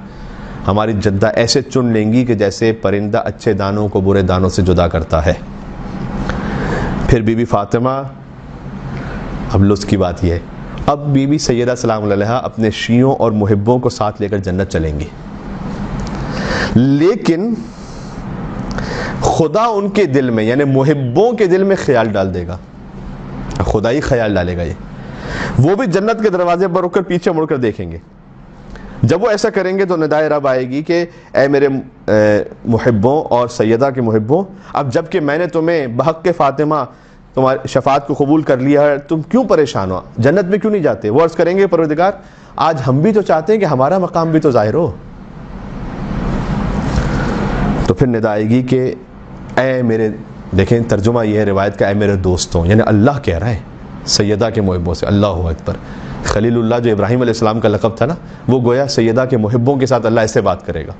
ہماری جدہ ایسے چن لیں گی کہ جیسے پرندہ اچھے دانوں کو برے دانوں سے جدا کرتا ہے. پھر بی بی فاطمہ, اب لطف کی بات یہ ہے, اب بی بی سیدہ سلام علیہا اپنے شیعوں اور محبوں کو ساتھ لے کر جنت چلیں گی. لیکن خدا ان کے دل میں یعنی محبوں کے دل میں خیال ڈال دے گا, خدا ہی خیال ڈالے گا. یہ وہ بھی جنت کے دروازے پر رک کر پیچھے مڑ کر دیکھیں گے. جب وہ ایسا کریں گے تو ندائے رب آئے گی کہ اے میرے محبوں اور سیدہ کے محبوں, اب جب کہ میں نے تمہیں بحق فاطمہ تمہاری شفاعت کو قبول کر لیا ہے, تم کیوں پریشان ہو, جنت میں کیوں نہیں جاتے؟ وہ عرض کریں گے پروردگار آج ہم بھی تو چاہتے ہیں کہ ہمارا مقام بھی تو ظاہر ہو. تو پھر ندا آئے گی کہ اے میرے, دیکھیں ترجمہ یہ ہے روایت کا, اے میرے دوستوں, یعنی اللہ کہہ رہا ہے سیدہ کے محبوں سے. اللہ اکبر. خلیل اللہ جو ابراہیم علیہ السلام کا لقب تھا نا, وہ گویا سیدہ کے محبوں کے ساتھ اللہ ایسے بات کرے گا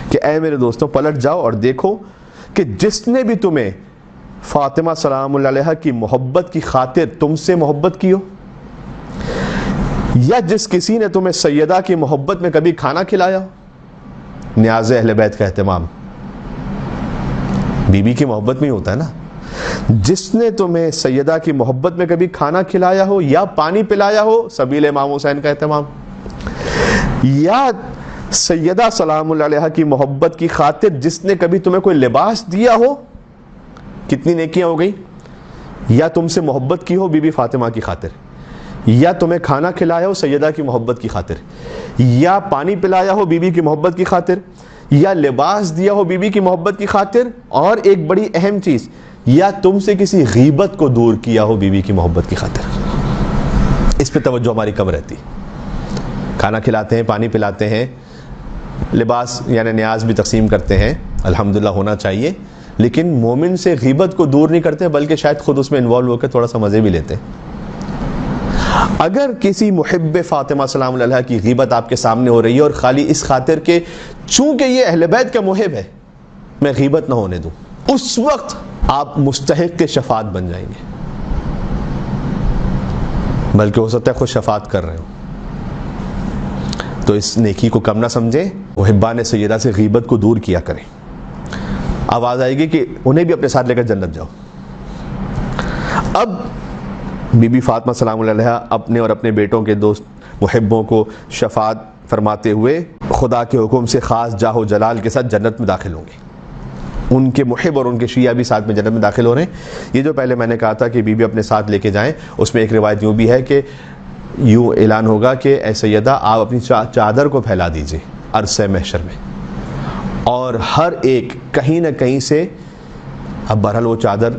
کہ اے میرے دوستوں پلٹ جاؤ اور دیکھو کہ جس نے بھی تمہیں فاطمہ سلام اللہ علیہا کی محبت کی خاطر تم سے محبت کی ہو, یا جس کسی نے تمہیں سیدہ کی محبت میں کبھی کھانا کھلایا ہو, نیاز اہل بیت کا اہتمام بی بی کی محبت میں ہی ہوتا ہے نا. جس نے تمہیں سیدہ کی محبت میں کبھی کھانا کھلایا ہو یا پانی پلایا ہو, سبیل امام حسین کا اہتمام, یا سیدہ سلام اللہ علیہا کی محبت کی خاطر جس نے کبھی تمہیں کوئی لباس دیا ہو, کتنی نیکیاں ہو گئی, یا تم سے محبت کی ہو بی بی فاطمہ کی خاطر, یا تمہیں کھانا کھلایا ہو سیدہ کی محبت کی خاطر, یا پانی پلایا ہو بی بی کی محبت کی خاطر, یا لباس دیا ہو بی بی کی محبت کی خاطر, اور ایک بڑی اہم چیز, یا تم سے کسی غیبت کو دور کیا ہو بی بی کی محبت کی خاطر. اس پہ توجہ ہماری کم رہتی. کھانا کھلاتے ہیں, پانی پلاتے ہیں, لباس یعنی نیاز بھی تقسیم کرتے ہیں, الحمدللہ ہونا چاہیے, لیکن مومن سے غیبت کو دور نہیں کرتے بلکہ شاید خود اس میں انوالو ہو کے تھوڑا سا مزے بھی لیتے ہیں. اگر کسی محب فاطمہ سلام علیہا کی غیبت آپ کے سامنے ہو رہی ہے اور خالی اس خاطر کہ چونکہ یہ اہل بیت کا محب ہے میں غیبت نہ ہونے دوں, اس وقت آپ مستحق کے شفاعت بن جائیں گے, بلکہ ہو سکتا ہے خود شفاعت کر رہے ہو. تو اس نیکی کو کم نہ سمجھیں, محبان سیدہ سے غیبت کو دور کیا کریں. آواز آئے گی کہ انہیں بھی اپنے ساتھ لے کر جنت جاؤ. اب بی بی فاطمہ سلام علیہا اپنے اور اپنے بیٹوں کے دوست محبوں کو شفاعت فرماتے ہوئے خدا کے حکم سے خاص جاہ و جلال کے ساتھ جنت میں داخل ہوں گے. ان کے محب اور ان کے شیعہ بھی ساتھ میں جنت میں داخل ہو رہے ہیں. یہ جو پہلے میں نے کہا تھا کہ بی بی اپنے ساتھ لے کے جائیں, اس میں ایک روایت یوں بھی ہے کہ یوں اعلان ہوگا کہ اے سیدہ آپ اپنی چادر کو پھیلا دیجئے عرصہ محشر میں, اور ہر ایک کہیں نہ کہیں سے, اب بہرحال وہ چادر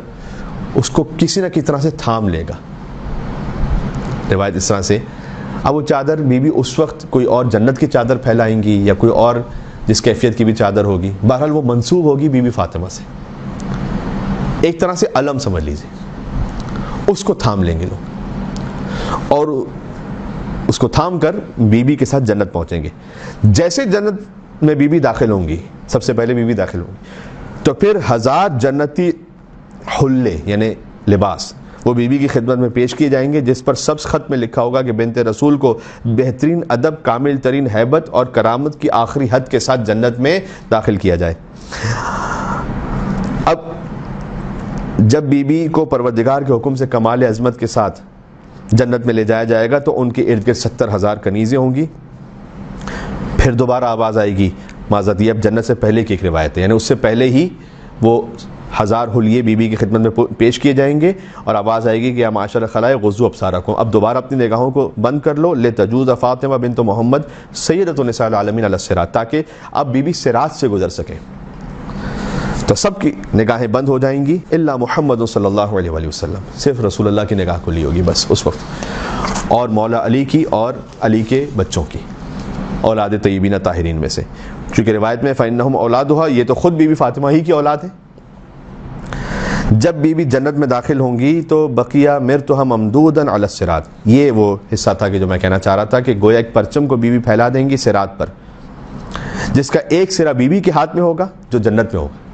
اس کو کسی نہ کسی طرح سے تھام لے گا, روایت اس طرح سے. اب وہ چادر بی بی اس وقت کوئی اور جنت کی چادر پھیلائیں گی یا کوئی اور جس کیفیت کی بھی چادر ہوگی, بہرحال وہ منسوب ہوگی بی بی فاطمہ سے, ایک طرح سے علم سمجھ لیجیے. اس کو تھام لیں گے لوگ اور اس کو تھام کر بی بی کے ساتھ جنت پہنچیں گے. جیسے جنت میں بی بی داخل ہوں گی, سب سے پہلے بی بی داخل ہوں گی, تو پھر 1000 جنتی حلے یعنی لباس وہ بی بی کی خدمت میں پیش کیے جائیں گے, جس پر سبز خط میں لکھا ہوگا کہ بنت رسول کو بہترین ادب, کامل ترین ہیبت اور کرامت کی آخری حد کے ساتھ جنت میں داخل کیا جائے. اب جب بی بی کو پروردگار کے حکم سے کمال عظمت کے ساتھ جنت میں لے جایا جائے گا تو ان کے ارد گرد 70,000 کنیزیں ہوں گی. پھر دوبارہ آواز آئے گی, معذرت یہ اب جنت سے پہلے کی ایک روایت ہے, یعنی اس سے پہلے ہی وہ 1000 حلیے بی بی کی خدمت میں پیش کیے جائیں گے اور آواز آئے گی کہ یا معاشر خلائق غضوا ابصارکم، اب دوبارہ اپنی نگاہوں کو بند کر لو، لتجوز فاطمہ بنت محمد سیدۃ نساء العالمین علی الصراط، تاکہ اب بی بی صراط سے گزر سکیں. تو سب کی نگاہیں بند ہو جائیں گی الا محمد صلی اللہ علیہ وآلہ وسلم، صرف رسول اللہ کی نگاہ کھلی ہوگی بس اس وقت، اور مولا علی کی اور علی کے بچوں کی، اولاد طیبین طاہرین میں سے، چونکہ روایت میں فإنہم اولادھا، یہ تو خود بی بی فاطمہ ہی کی اولاد ہے. جب بی بی جنت میں داخل ہوں گی تو بقیہ مرتھا ممدودا علی الصراط، یہ وہ حصہ تھا کہ جو میں کہنا چاہ رہا تھا کہ گویا ایک پرچم کو بی بی پھیلا دیں گی صراط پر، جس کا ایک سرا بی بی کے ہاتھ میں ہوگا جو جنت میں ہوگا،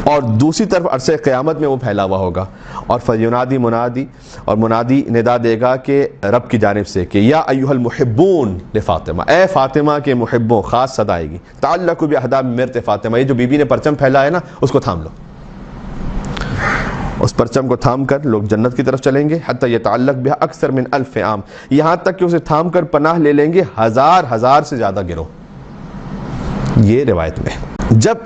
اور دوسری طرف عرصہ قیامت میں وہ پھیلا ہوا ہوگا. اور فینادی منادی، اور منادی ندا دے گا کہ رب کی جانب سے کہ یا ایھا المحبون لفاطمہ، اے فاطمہ کے محبوں، خاص صدا آئے گی، تعلقوا باحداب مرت فاطمہ، یہ جو بی بی نے پرچم پھیلا ہے نا اس کو تھام لو، اس پرچم کو تھام کر لوگ جنت کی طرف چلیں گے. حتی یتعلق بها اکثر من 1000 عام، یہاں تک کہ اسے تھام کر پناہ لے لیں گے ہزار سے زیادہ گروہ. یہ روایت میں جب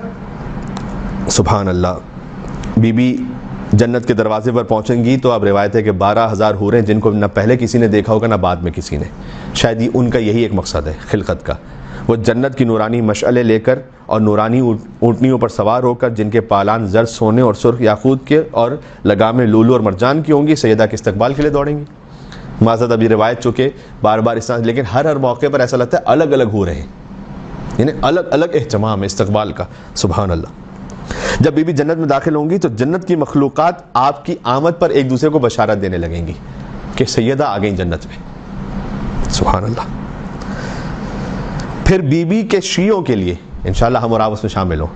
سبحان اللہ بی بی جنت کے دروازے پر پہنچیں گی تو اب روایت ہے کہ 12000 حوریں جن کو نہ پہلے کسی نے دیکھا ہوگا نہ بعد میں کسی نے، شاید ان کا یہی ایک مقصد ہے خلقت کا، وہ جنت کی نورانی مشعلیں لے کر اور نورانی اونٹنیوں پر سوار ہو کر، جن کے پالان زر سونے اور سرخ یاقوت کے اور لگامیں لولو اور مرجان کی ہوں گی، سیدہ کے استقبال کے لیے دوڑیں گی. معذرت ابھی روایت چکے بار بار اس طرح، لیکن ہر موقع پر ایسا لگتا ہے الگ الگ ہو رہے ہیں، یعنی الگ الگ اہتمام ہے استقبال کا. سبحان اللہ. جب بی بی جنت میں داخل ہوں گی تو جنت کی مخلوقات آپ کی آمد پر ایک دوسرے کو بشارت دینے لگیں گی کہ سیدہ آ گئیں جنت میں. سبحان اللہ. پھر بی بی کے شیعوں کے لیے انشاءاللہ ہم اور آپ اس میں شامل ہوں،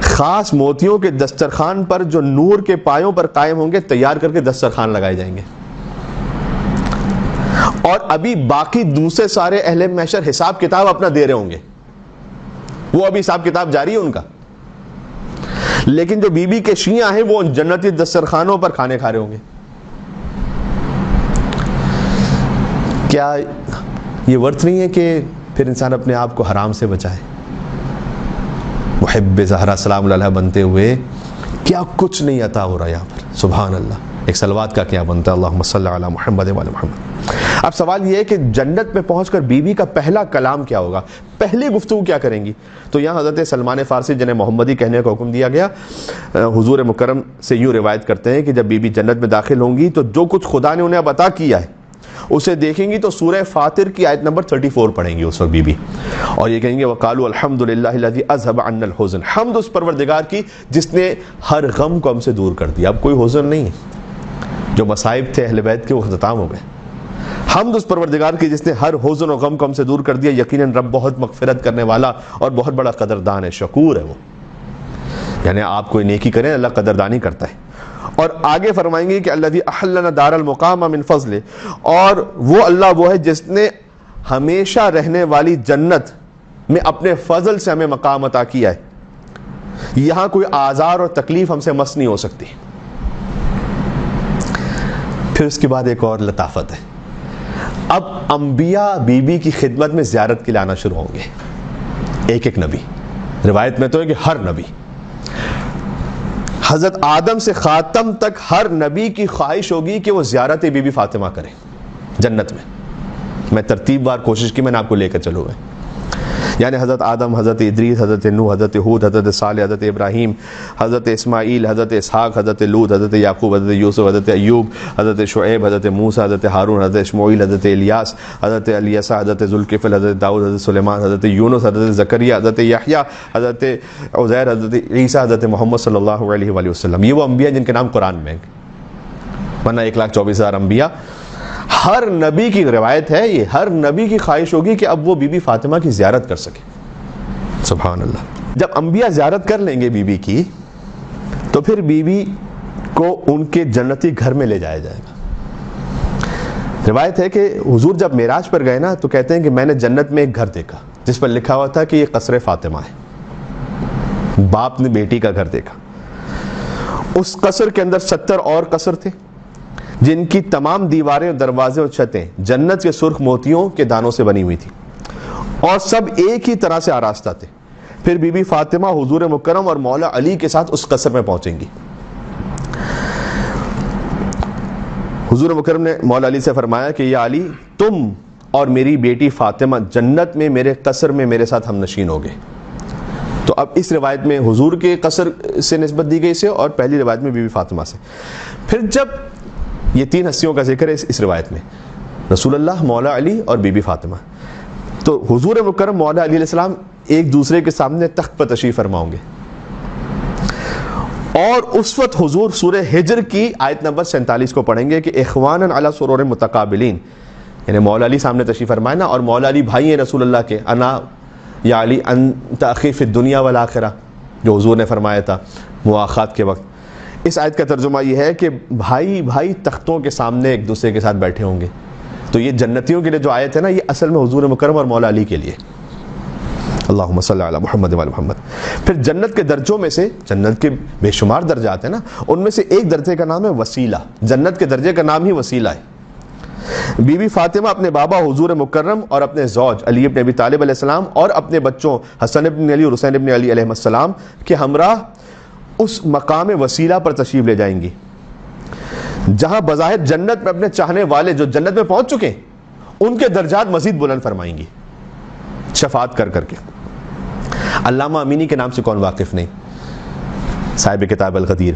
خاص موتیوں کے دسترخوان پر جو نور کے پایوں پر قائم ہوں گے تیار کر کے دسترخوان لگائے جائیں گے. اور ابھی باقی دوسرے سارے اہل محشر حساب کتاب اپنا دے رہے ہوں گے، وہ ابھی حساب کتاب جاری ہے ان کا، لیکن جو بی بی کے شیعہ ہیں وہ جنتی دسترخوانوں پر کھانے کھا رہے ہوں گے. کیا یہ ورت نہیں ہے کہ پھر انسان اپنے آپ کو حرام سے بچائے؟ محب زہرا سلام علیہ بنتے ہوئے کیا کچھ نہیں عطا ہو رہا یہاں پر. سبحان اللہ. ایک صلوات کا کیا بنتا ہے، اللہم صلی علی محمد و علی محمد. اب سوال یہ ہے کہ جنت میں پہنچ کر بی بی کا پہلا کلام کیا ہوگا، پہلی گفتگو کیا کریں گی؟ تو یہاں حضرت سلمان فارسی جنہیں محمدی کہنے کا حکم دیا گیا، حضور مکرم سے یوں روایت کرتے ہیں کہ جب بی بی جنت میں داخل ہوں گی تو جو کچھ خدا نے انہیں اب عطا کیا ہے اسے دیکھیں گی تو سورہ فاطر کی آیت نمبر 34 پڑھیں گی اس وقت بی بی، اور یہ کہیں گے وقالوا الحمدللہ الذی اذهب عنا الحزن، حمد اس پروردگار کی جس نے ہر غم کو ہم سے دور کر دیا. اب کوئی حزن نہیں ہے، جو مصائب تھے اہل بیت کے وہ ختم ہو گئے. حمد اس پروردگار کی جس نے ہر حزن و غم کو ہم سے دور کر دیا. یقیناً رب بہت مغفرت کرنے والا اور بہت بڑا قدردان ہے، شکور ہے وہ. یعنی آپ کوئی نیکی کریں اللہ قدردانی کرتا ہے. اور آگے فرمائیں گے کہ الذی احلنا دار المقام من فضل، اور وہ اللہ وہ ہے جس نے ہمیشہ رہنے والی جنت میں اپنے فضل سے ہمیں مقام عطا کیا ہے. یہاں کوئی آزار اور تکلیف ہم سے مس نہیں ہو سکتی. پھر اس کے بعد ایک اور لطافت ہے، اب انبیاء بی بی کی خدمت میں زیارت کے لیے آنا شروع ہوں گے، ایک ایک نبی. روایت میں تو ہے کہ ہر نبی، حضرت آدم سے خاتم تک ہر نبی کی خواہش ہوگی کہ وہ زیارت بی بی فاطمہ کریں جنت میں. میں ترتیب وار کوشش کی، میں نے آپ کو لے کر چلوں گا. یعنی حضرت آدم، حضرت ادریس، حضرت نوح، حضرت ہود، حضرت صالح، حضرت ابراہیم، حضرت اسماعیل، حضرت اسحاق، حضرت لوط، حضرت یعقوب، حضرت یوسف، حضرت ایوب، حضرت شعیب، حضرت موسیٰ، حضرت ہارون، حضرت اشمعیل، حضرت الیاس، حضرت الیسع، حضرت ذوالکفل، حضرت داؤد، حضرت سلیمان، حضرت یونس، حضرت زکریا، حضرت یحییٰ، حضرت عزیر، حضرت عیسیٰ، حضرت محمد صلی اللہ علیہ وآلہ وسلم. یہ وہ انبیاء جن کے نام قرآن میں ہیں، ورنہ 1,24,000 انبیاء. ہر نبی کی روایت ہے، یہ ہر نبی کی خواہش ہوگی کہ اب وہ بی بی فاطمہ کی زیارت کر سکے. سبحان اللہ. جب انبیاء زیارت کر لیں گے بی بی کی تو پھر بی بی کو ان کے جنتی گھر میں لے جایا جائے گا. روایت ہے کہ حضور جب معراج پر گئے نا تو کہتے ہیں کہ میں نے جنت میں ایک گھر دیکھا جس پر لکھا ہوا تھا کہ یہ قصر فاطمہ ہے. باپ نے بیٹی کا گھر دیکھا. اس قصر کے اندر 70 اور قصر تھے جن کی تمام دیواریں، دروازے اور چھتیں جنت کے سرخ موتیوں کے دانوں سے بنی ہوئی تھی، اور سب ایک ہی طرح سے آراستہ تھے. پھر بی بی فاطمہ حضور مکرم اور مولا علی کے ساتھ اس قصر میں پہنچیں گی۔ حضور مکرم نے مولا علی سے فرمایا کہ یا علی، تم اور میری بیٹی فاطمہ جنت میں میرے قصر میں میرے ساتھ ہم نشین ہو گئے۔ تو اب اس روایت میں حضور کے قصر سے نسبت دی گئی اسے، اور پہلی روایت میں بی بی فاطمہ سے۔ پھر جب یہ تین ہستیوں کا ذکر ہے اس روایت میں، رسول اللہ، مولا علی اور بی بی فاطمہ، تو حضور مکرم مولا علی علیہ السلام ایک دوسرے کے سامنے تخت پر تشریف فرما ہوں گے، اور اس وقت حضور سورہ ہجر کی آیت نمبر 47 کو پڑھیں گے کہ اخوانا علی سرور متقابلین، یعنی مولا علی سامنے تشریف فرمائے نا، اور مولا علی بھائی ہیں رسول اللہ کے، انا یا علی انت اخی فی الدنیا والآخرہ، جو حضور نے فرمایا تھا مواخات کے وقت۔ اس آیت کا ترجمہ یہ ہے کہ بھائی بھائی تختوں کے سامنے ایک دوسرے کے ساتھ بیٹھے ہوں گے۔ تو یہ جنتیوں کے لیے جو آیت ہے نا، یہ اصل میں حضور مکرم اور مولا علی کے لیے۔ اللہم صلی علی محمد وعلی محمد۔ پھر جنت کے درجوں میں سے، جنت کے بے شمار درجات ہیں نا، ان میں سے ایک درجے کا نام ہے وسیلہ، جنت کے درجے کا نام ہی وسیلہ ہے۔ بی بی فاطمہ اپنے بابا حضور مکرم اور اپنے زوج علی ابن ابی طالب علیہ السلام اور اپنے بچوں حسن ابن علی اور حسین ابن علی علیہ السلام کے ہمراہ اس مقام وسیلہ پر تشریف لے جائیں گی، جہاں بظاہر جنت میں اپنے چاہنے والے جو جنت میں پہنچ چکے ہیں ان کے درجات مزید بلند فرمائیں گی شفاعت کر کر کے۔ علامہ امینی کے نام سے کون واقف نہیں، صاحب کتاب الغدیر،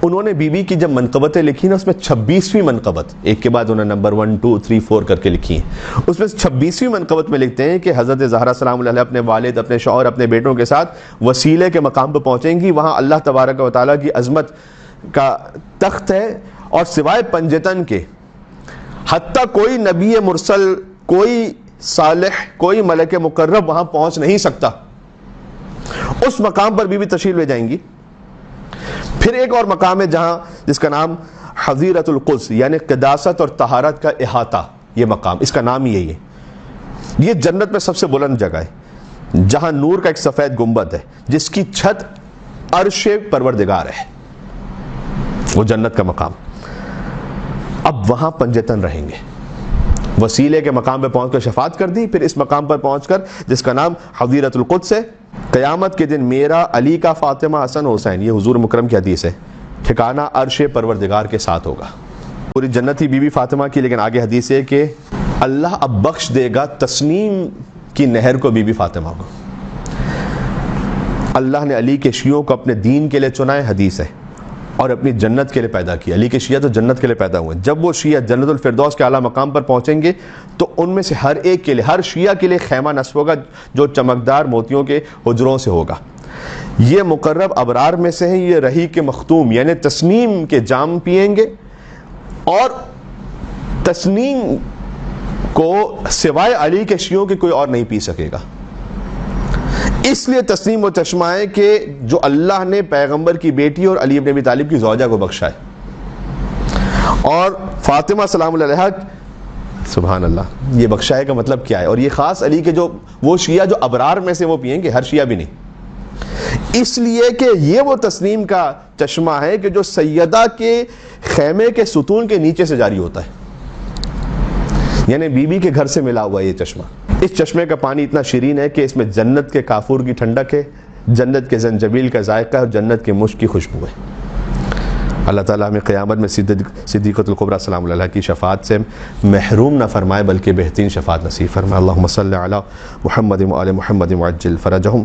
انہوں نے بی بی کی جب منقبتیں لکھی نا، اس میں 26ویں منقبت، ایک کے بعد انہوں نے نمبر 1 2 3 4 کر کے لکھی ہیں، اس میں 26ویں منقبت میں لکھتے ہیں کہ حضرت زہرا سلام اللہ علیہ اپنے والد، اپنے شوہر، اپنے بیٹوں کے ساتھ وسیلے کے مقام پر پہنچیں گی، وہاں اللہ تبارک و تعالیٰ کی عظمت کا تخت ہے، اور سوائے پنجتن کے حتیٰ کوئی نبی مرسل، کوئی صالح، کوئی ملک مقرب وہاں پہنچ نہیں سکتا۔ اس مقام پر بی بی تشریف لے جائیں گی۔ پھر ایک اور مقام ہے جہاں، جس کا نام حظیرۃ القدس، یعنی قداست اور طہارت کا احاطہ، یہ مقام، اس کا نام ہی یہی ہے۔ یہ جنت میں سب سے بلند جگہ ہے، جہاں نور کا ایک سفید گنبد ہے جس کی چھت عرش پروردگار ہے، وہ جنت کا مقام۔ اب وہاں پنجتن رہیں گے، وسیلے کے مقام پہ پہنچ کر شفاعت کر دی، پھر اس مقام پر پہنچ کر جس کا نام حظیرۃ القدس ہے، قیامت کے دن میرا، علی کا، فاطمہ، حسن، حسین، یہ حضور مکرم کی حدیث ہے، ٹھکانہ عرش پروردگار کے ساتھ ہوگا۔ پوری جنت ہی بی بی فاطمہ کی، لیکن آگے حدیث ہے کہ اللہ اب بخش دے گا تسنیم کی نہر کو بی بی فاطمہ کو۔ اللہ نے علی کے شیعوں کو اپنے دین کے لیے چنا ہے، حدیث ہے، اور اپنی جنت کے لیے پیدا کیا۔ علی کے شیعہ تو جنت کے لیے پیدا ہوئے، جب وہ شیعہ جنت الفردوس کے اعلیٰ مقام پر پہنچیں گے تو ان میں سے ہر ایک کے لیے، ہر شیعہ کے لیے خیمہ نصب ہوگا جو چمکدار موتیوں کے حجروں سے ہوگا۔ یہ مقرب ابرار میں سے ہیں، یہ رحیق مختوم یعنی تسنیم کے جام پیئیں گے، اور تسنیم کو سوائے علی کے شیعوں کے کوئی اور نہیں پی سکے گا۔ اس لیے تسنیم و چشمہ ہے کہ جو اللہ نے پیغمبر کی بیٹی اور علی ابن ابی طالب کی زوجہ کو بخشا ہے، اور فاطمہ سلام اللہ علیہا، سبحان اللہ، یہ بخشا ہے کا مطلب کیا ہے؟ اور یہ خاص علی کے جو وہ شیعہ جو ابرار میں سے وہ پئیں گے، ہر شیعہ بھی نہیں، اس لیے کہ یہ وہ تسنیم کا چشمہ ہے کہ جو سیدہ کے خیمے کے ستون کے نیچے سے جاری ہوتا ہے، یعنی بی بی کے گھر سے ملا ہوا یہ چشمہ۔ اس چشمے کا پانی اتنا شیرین ہے کہ اس میں جنت کے کافور کی ٹھنڈک ہے، جنت کے زنجبیل کا ذائقہ ہے، اور جنت کے مشک کی خوشبو ہے۔ اللہ تعالیٰ ہمیں قیامت میں صدیقۃ الکبریٰ سلام اللہ کی شفاعت سے محروم نہ فرمائے، بلکہ بہترین شفاعت نصیب فرمائے۔ اللہم صلی علی محمد وآل محمد وعجل فرجہم۔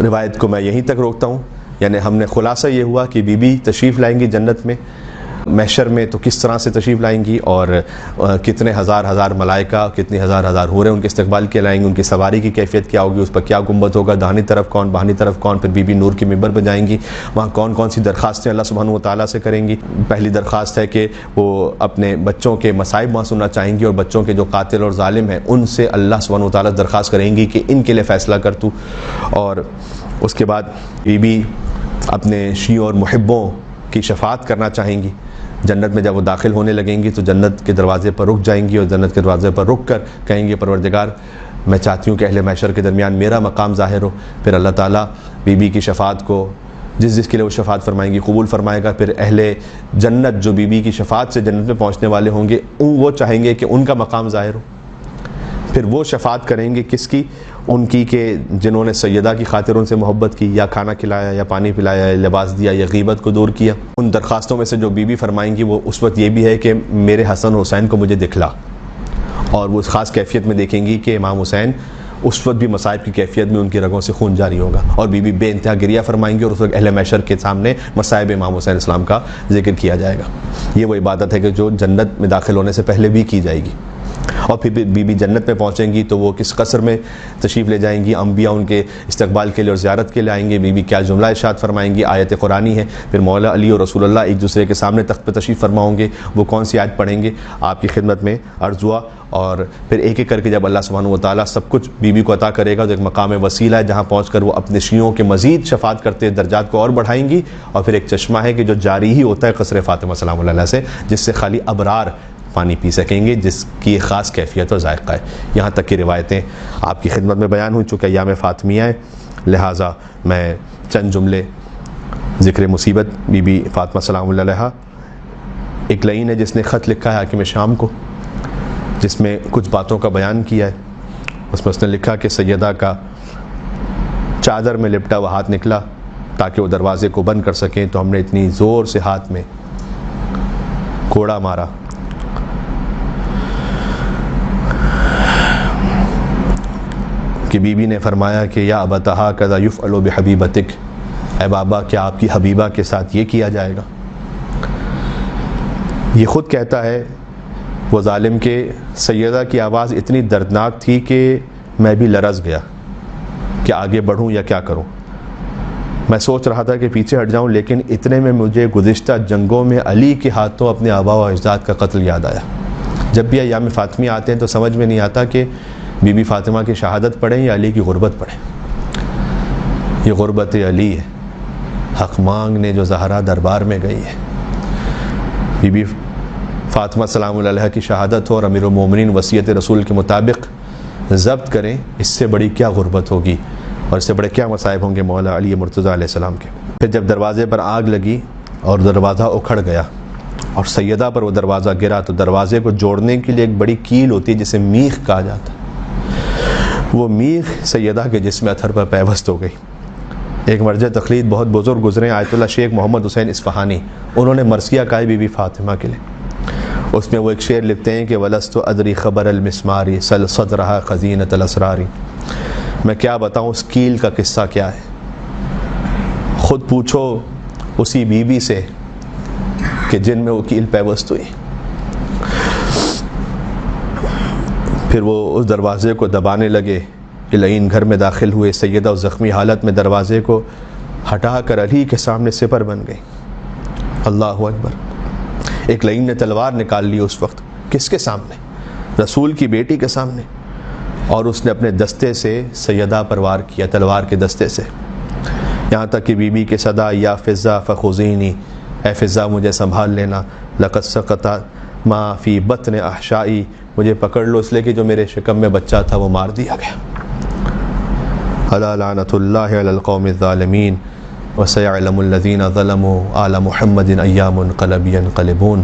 روایت کو میں یہیں تک روکتا ہوں، یعنی ہم نے خلاصہ یہ ہوا کہ بی بی تشریف لائیں گی جنت میں، محشر میں تو کس طرح سے تشریف لائیں گی، اور کتنے ہزار ملائکہ، کتنی ہزار حوریں ان کے استقبال کے لائیں گی، ان کی سواری کی کیفیت کیا ہوگی، اس پر کیا گنبد ہوگا، داہنی طرف کون، بائیں طرف کون، پھر بی بی نور کی ممبر پہ جائیں گی، وہاں کون کون سی درخواستیں اللہ سبحانہ و تعالیٰ سے کریں گی۔ پہلی درخواست ہے کہ وہ اپنے بچوں کے مصائب وہاں سننا چاہیں گی، اور بچوں کے جو قاتل اور ظالم ہیں ان سے اللہ سبحانہ و تعالیٰ درخواست کریں گی کہ ان کے لیے فیصلہ کر تو۔ اور اس کے بعد بی بی اپنے شیعوں اور محبوں کی شفاعت کرنا چاہیں گی۔ جنت میں جب وہ داخل ہونے لگیں گی تو جنت کے دروازے پر رک جائیں گی، اور جنت کے دروازے پر رک کر کہیں گے پروردگار میں چاہتی ہوں کہ اہل محشر کے درمیان میرا مقام ظاہر ہو۔ پھر اللہ تعالیٰ بی بی کی شفاعت کو، جس کے لیے وہ شفاعت فرمائیں گی، قبول فرمائے گا۔ پھر اہل جنت جو بی بی کی شفاعت سے جنت میں پہنچنے والے ہوں گے، وہ چاہیں گے کہ ان کا مقام ظاہر ہو، پھر وہ شفاعت کریں گے کس کی؟ ان کی کہ جنہوں نے سیدہ کی خاطر ان سے محبت کی، یا کھانا کھلایا، یا پانی پلایا، یا لباس دیا، یا غیبت کو دور کیا۔ ان درخواستوں میں سے جو بی بی فرمائیں گی وہ اس وقت یہ بھی ہے کہ میرے حسن حسین کو مجھے دکھلا، اور وہ اس خاص کیفیت میں دیکھیں گی کہ امام حسین اس وقت بھی مصائب کی کیفیت میں ان کی رگوں سے خون جاری ہوگا، اور بی بی بے انتہا گریہ فرمائیں گی، اور اس وقت اہل محشر کے سامنے مصائب امام حسین اسلام کا ذکر کیا جائے گا۔ یہ وہ عبادت ہے کہ جو جنت میں داخل ہونے سے پہلے بھی کی جائے گی۔ اور پھر بی بی جنت میں پہنچیں گی تو وہ کس قصر میں تشریف لے جائیں گی، انبیاء ان کے استقبال کے لیے اور زیارت کے لیے آئیں گے، بی بی کیا جملہ ارشاد فرمائیں گی، آیت قرآنی ہے، پھر مولا علی اور رسول اللہ ایک دوسرے کے سامنے تخت پہ تشریف فرماؤں گے، وہ کون سی آیت پڑھیں گے آپ کی خدمت میں عرض ہوا، اور پھر ایک ایک کر کے جب اللہ سبحانہ و تعالیٰ سب کچھ بی بی کو عطا کرے گا تو ایک مقام وسیلہ ہے جہاں پہنچ کر وہ اپنے شیعوں کے مزید شفاعت کرتے درجات کو اور بڑھائیں گی، اور پھر ایک چشمہ ہے کہ جو جاری ہی ہوتا ہے قصر فاطمہ سلام اللہ علیہ سے، جس سے خالی ابرار پانی پی سکیں گے، جس کی خاص کیفیت اور ذائقہ ہے۔ یہاں تک کی روایتیں آپ کی خدمت میں بیان ہوئی، چونکہ ایام فاطمیہ ہے لہٰذا میں چند جملے ذکر مصیبت بی بی فاطمہ سلام اللہ علیہ۔ ایک لعین ہے جس نے خط لکھا ہے حاکم شام کو، جس میں کچھ باتوں کا بیان کیا ہے۔ اس میں اس نے لکھا کہ سیدہ کا چادر میں لپٹا ہوا ہاتھ نکلا تاکہ وہ دروازے کو بند کر سکیں، تو ہم نے اتنی زور سے ہاتھ میں کوڑا مارا کہ بی بی نے فرمایا کہ یا ابتہا کذا یفعل بحبیبتک، اے بابا کیا آپ کی حبیبہ کے ساتھ یہ کیا جائے گا؟ یہ خود کہتا ہے وہ ظالم کہ سیدہ کی آواز اتنی دردناک تھی کہ میں بھی لرز گیا کہ آگے بڑھوں یا کیا کروں۔ میں سوچ رہا تھا کہ پیچھے ہٹ جاؤں، لیکن اتنے میں مجھے گزشتہ جنگوں میں علی کے ہاتھوں اپنے آبا و اجداد کا قتل یاد آیا۔ جب بھی ایام فاطمیہ آتے ہیں تو سمجھ میں نہیں آتا کہ بی بی فاطمہ کی شہادت پڑھیں یا علی کی غربت پڑھیں۔ یہ غربت علی ہے، حق مانگنے جو زہرا دربار میں گئی ہے۔ بی بی فاطمہ سلام اللہ علیہ کی شہادت ہو اور امیر المومنین وصیت رسول کے مطابق ضبط کریں، اس سے بڑی کیا غربت ہوگی اور اس سے بڑے کیا مصائب ہوں گے مولا علی مرتضیٰ علیہ السلام کے۔ پھر جب دروازے پر آگ لگی اور دروازہ اکھڑ گیا اور سیدہ پر وہ دروازہ گرا تو دروازے کو جوڑنے کے لیے ایک بڑی کیل ہوتی ہے جسے میخ کہا جاتا ہے، وہ میخ سیدہ کے جسم اطہر پر پیوست ہو گئی۔ ایک مرجع تقلید بہت بزرگ گزرے آیت اللہ شیخ محمد حسین اصفہانی، انہوں نے مرثیہ کہا ہے بی بی فاطمہ کے لیے۔ اس میں وہ ایک شعر لکھتے ہیں کہ وَلَسْتُ أَدْرِي خَبَرَ الْمِسْمَارِ سَلْ صَدْرَهَا خَزِينَةَ الْأَسْرَارِ، میں کیا بتاؤں اس کیل کا قصہ کیا ہے، خود پوچھو اسی بی بی سے کہ جن میں وہ کیل پیوست ہوئی۔ پھر وہ اس دروازے کو دبانے لگے، لعین گھر میں داخل ہوئے، سیدہ اس زخمی حالت میں دروازے کو ہٹا کر علی کے سامنے سپر بن گئی۔ اللہ اکبر۔ ایک لعین نے تلوار نکال لی اس وقت، کس کے سامنے؟ رسول کی بیٹی کے سامنے، اور اس نے اپنے دستے سے سیدہ پر وار کیا، تلوار کے دستے سے، یہاں تک کہ بی بی کے صدا یا فضہ فخذینی، اے فضہ مجھے سنبھال لینا، لقد سقط ما فی بطن احشائی، مجھے پکڑ لو اس لیے کہ جو میرے شکم میں بچہ تھا وہ مار دیا گیا۔ الا لعنۃ اللہ علی القوم الظالمین وسيعلم الذين ظلموا آل محمد أيام قلب ينقلبون۔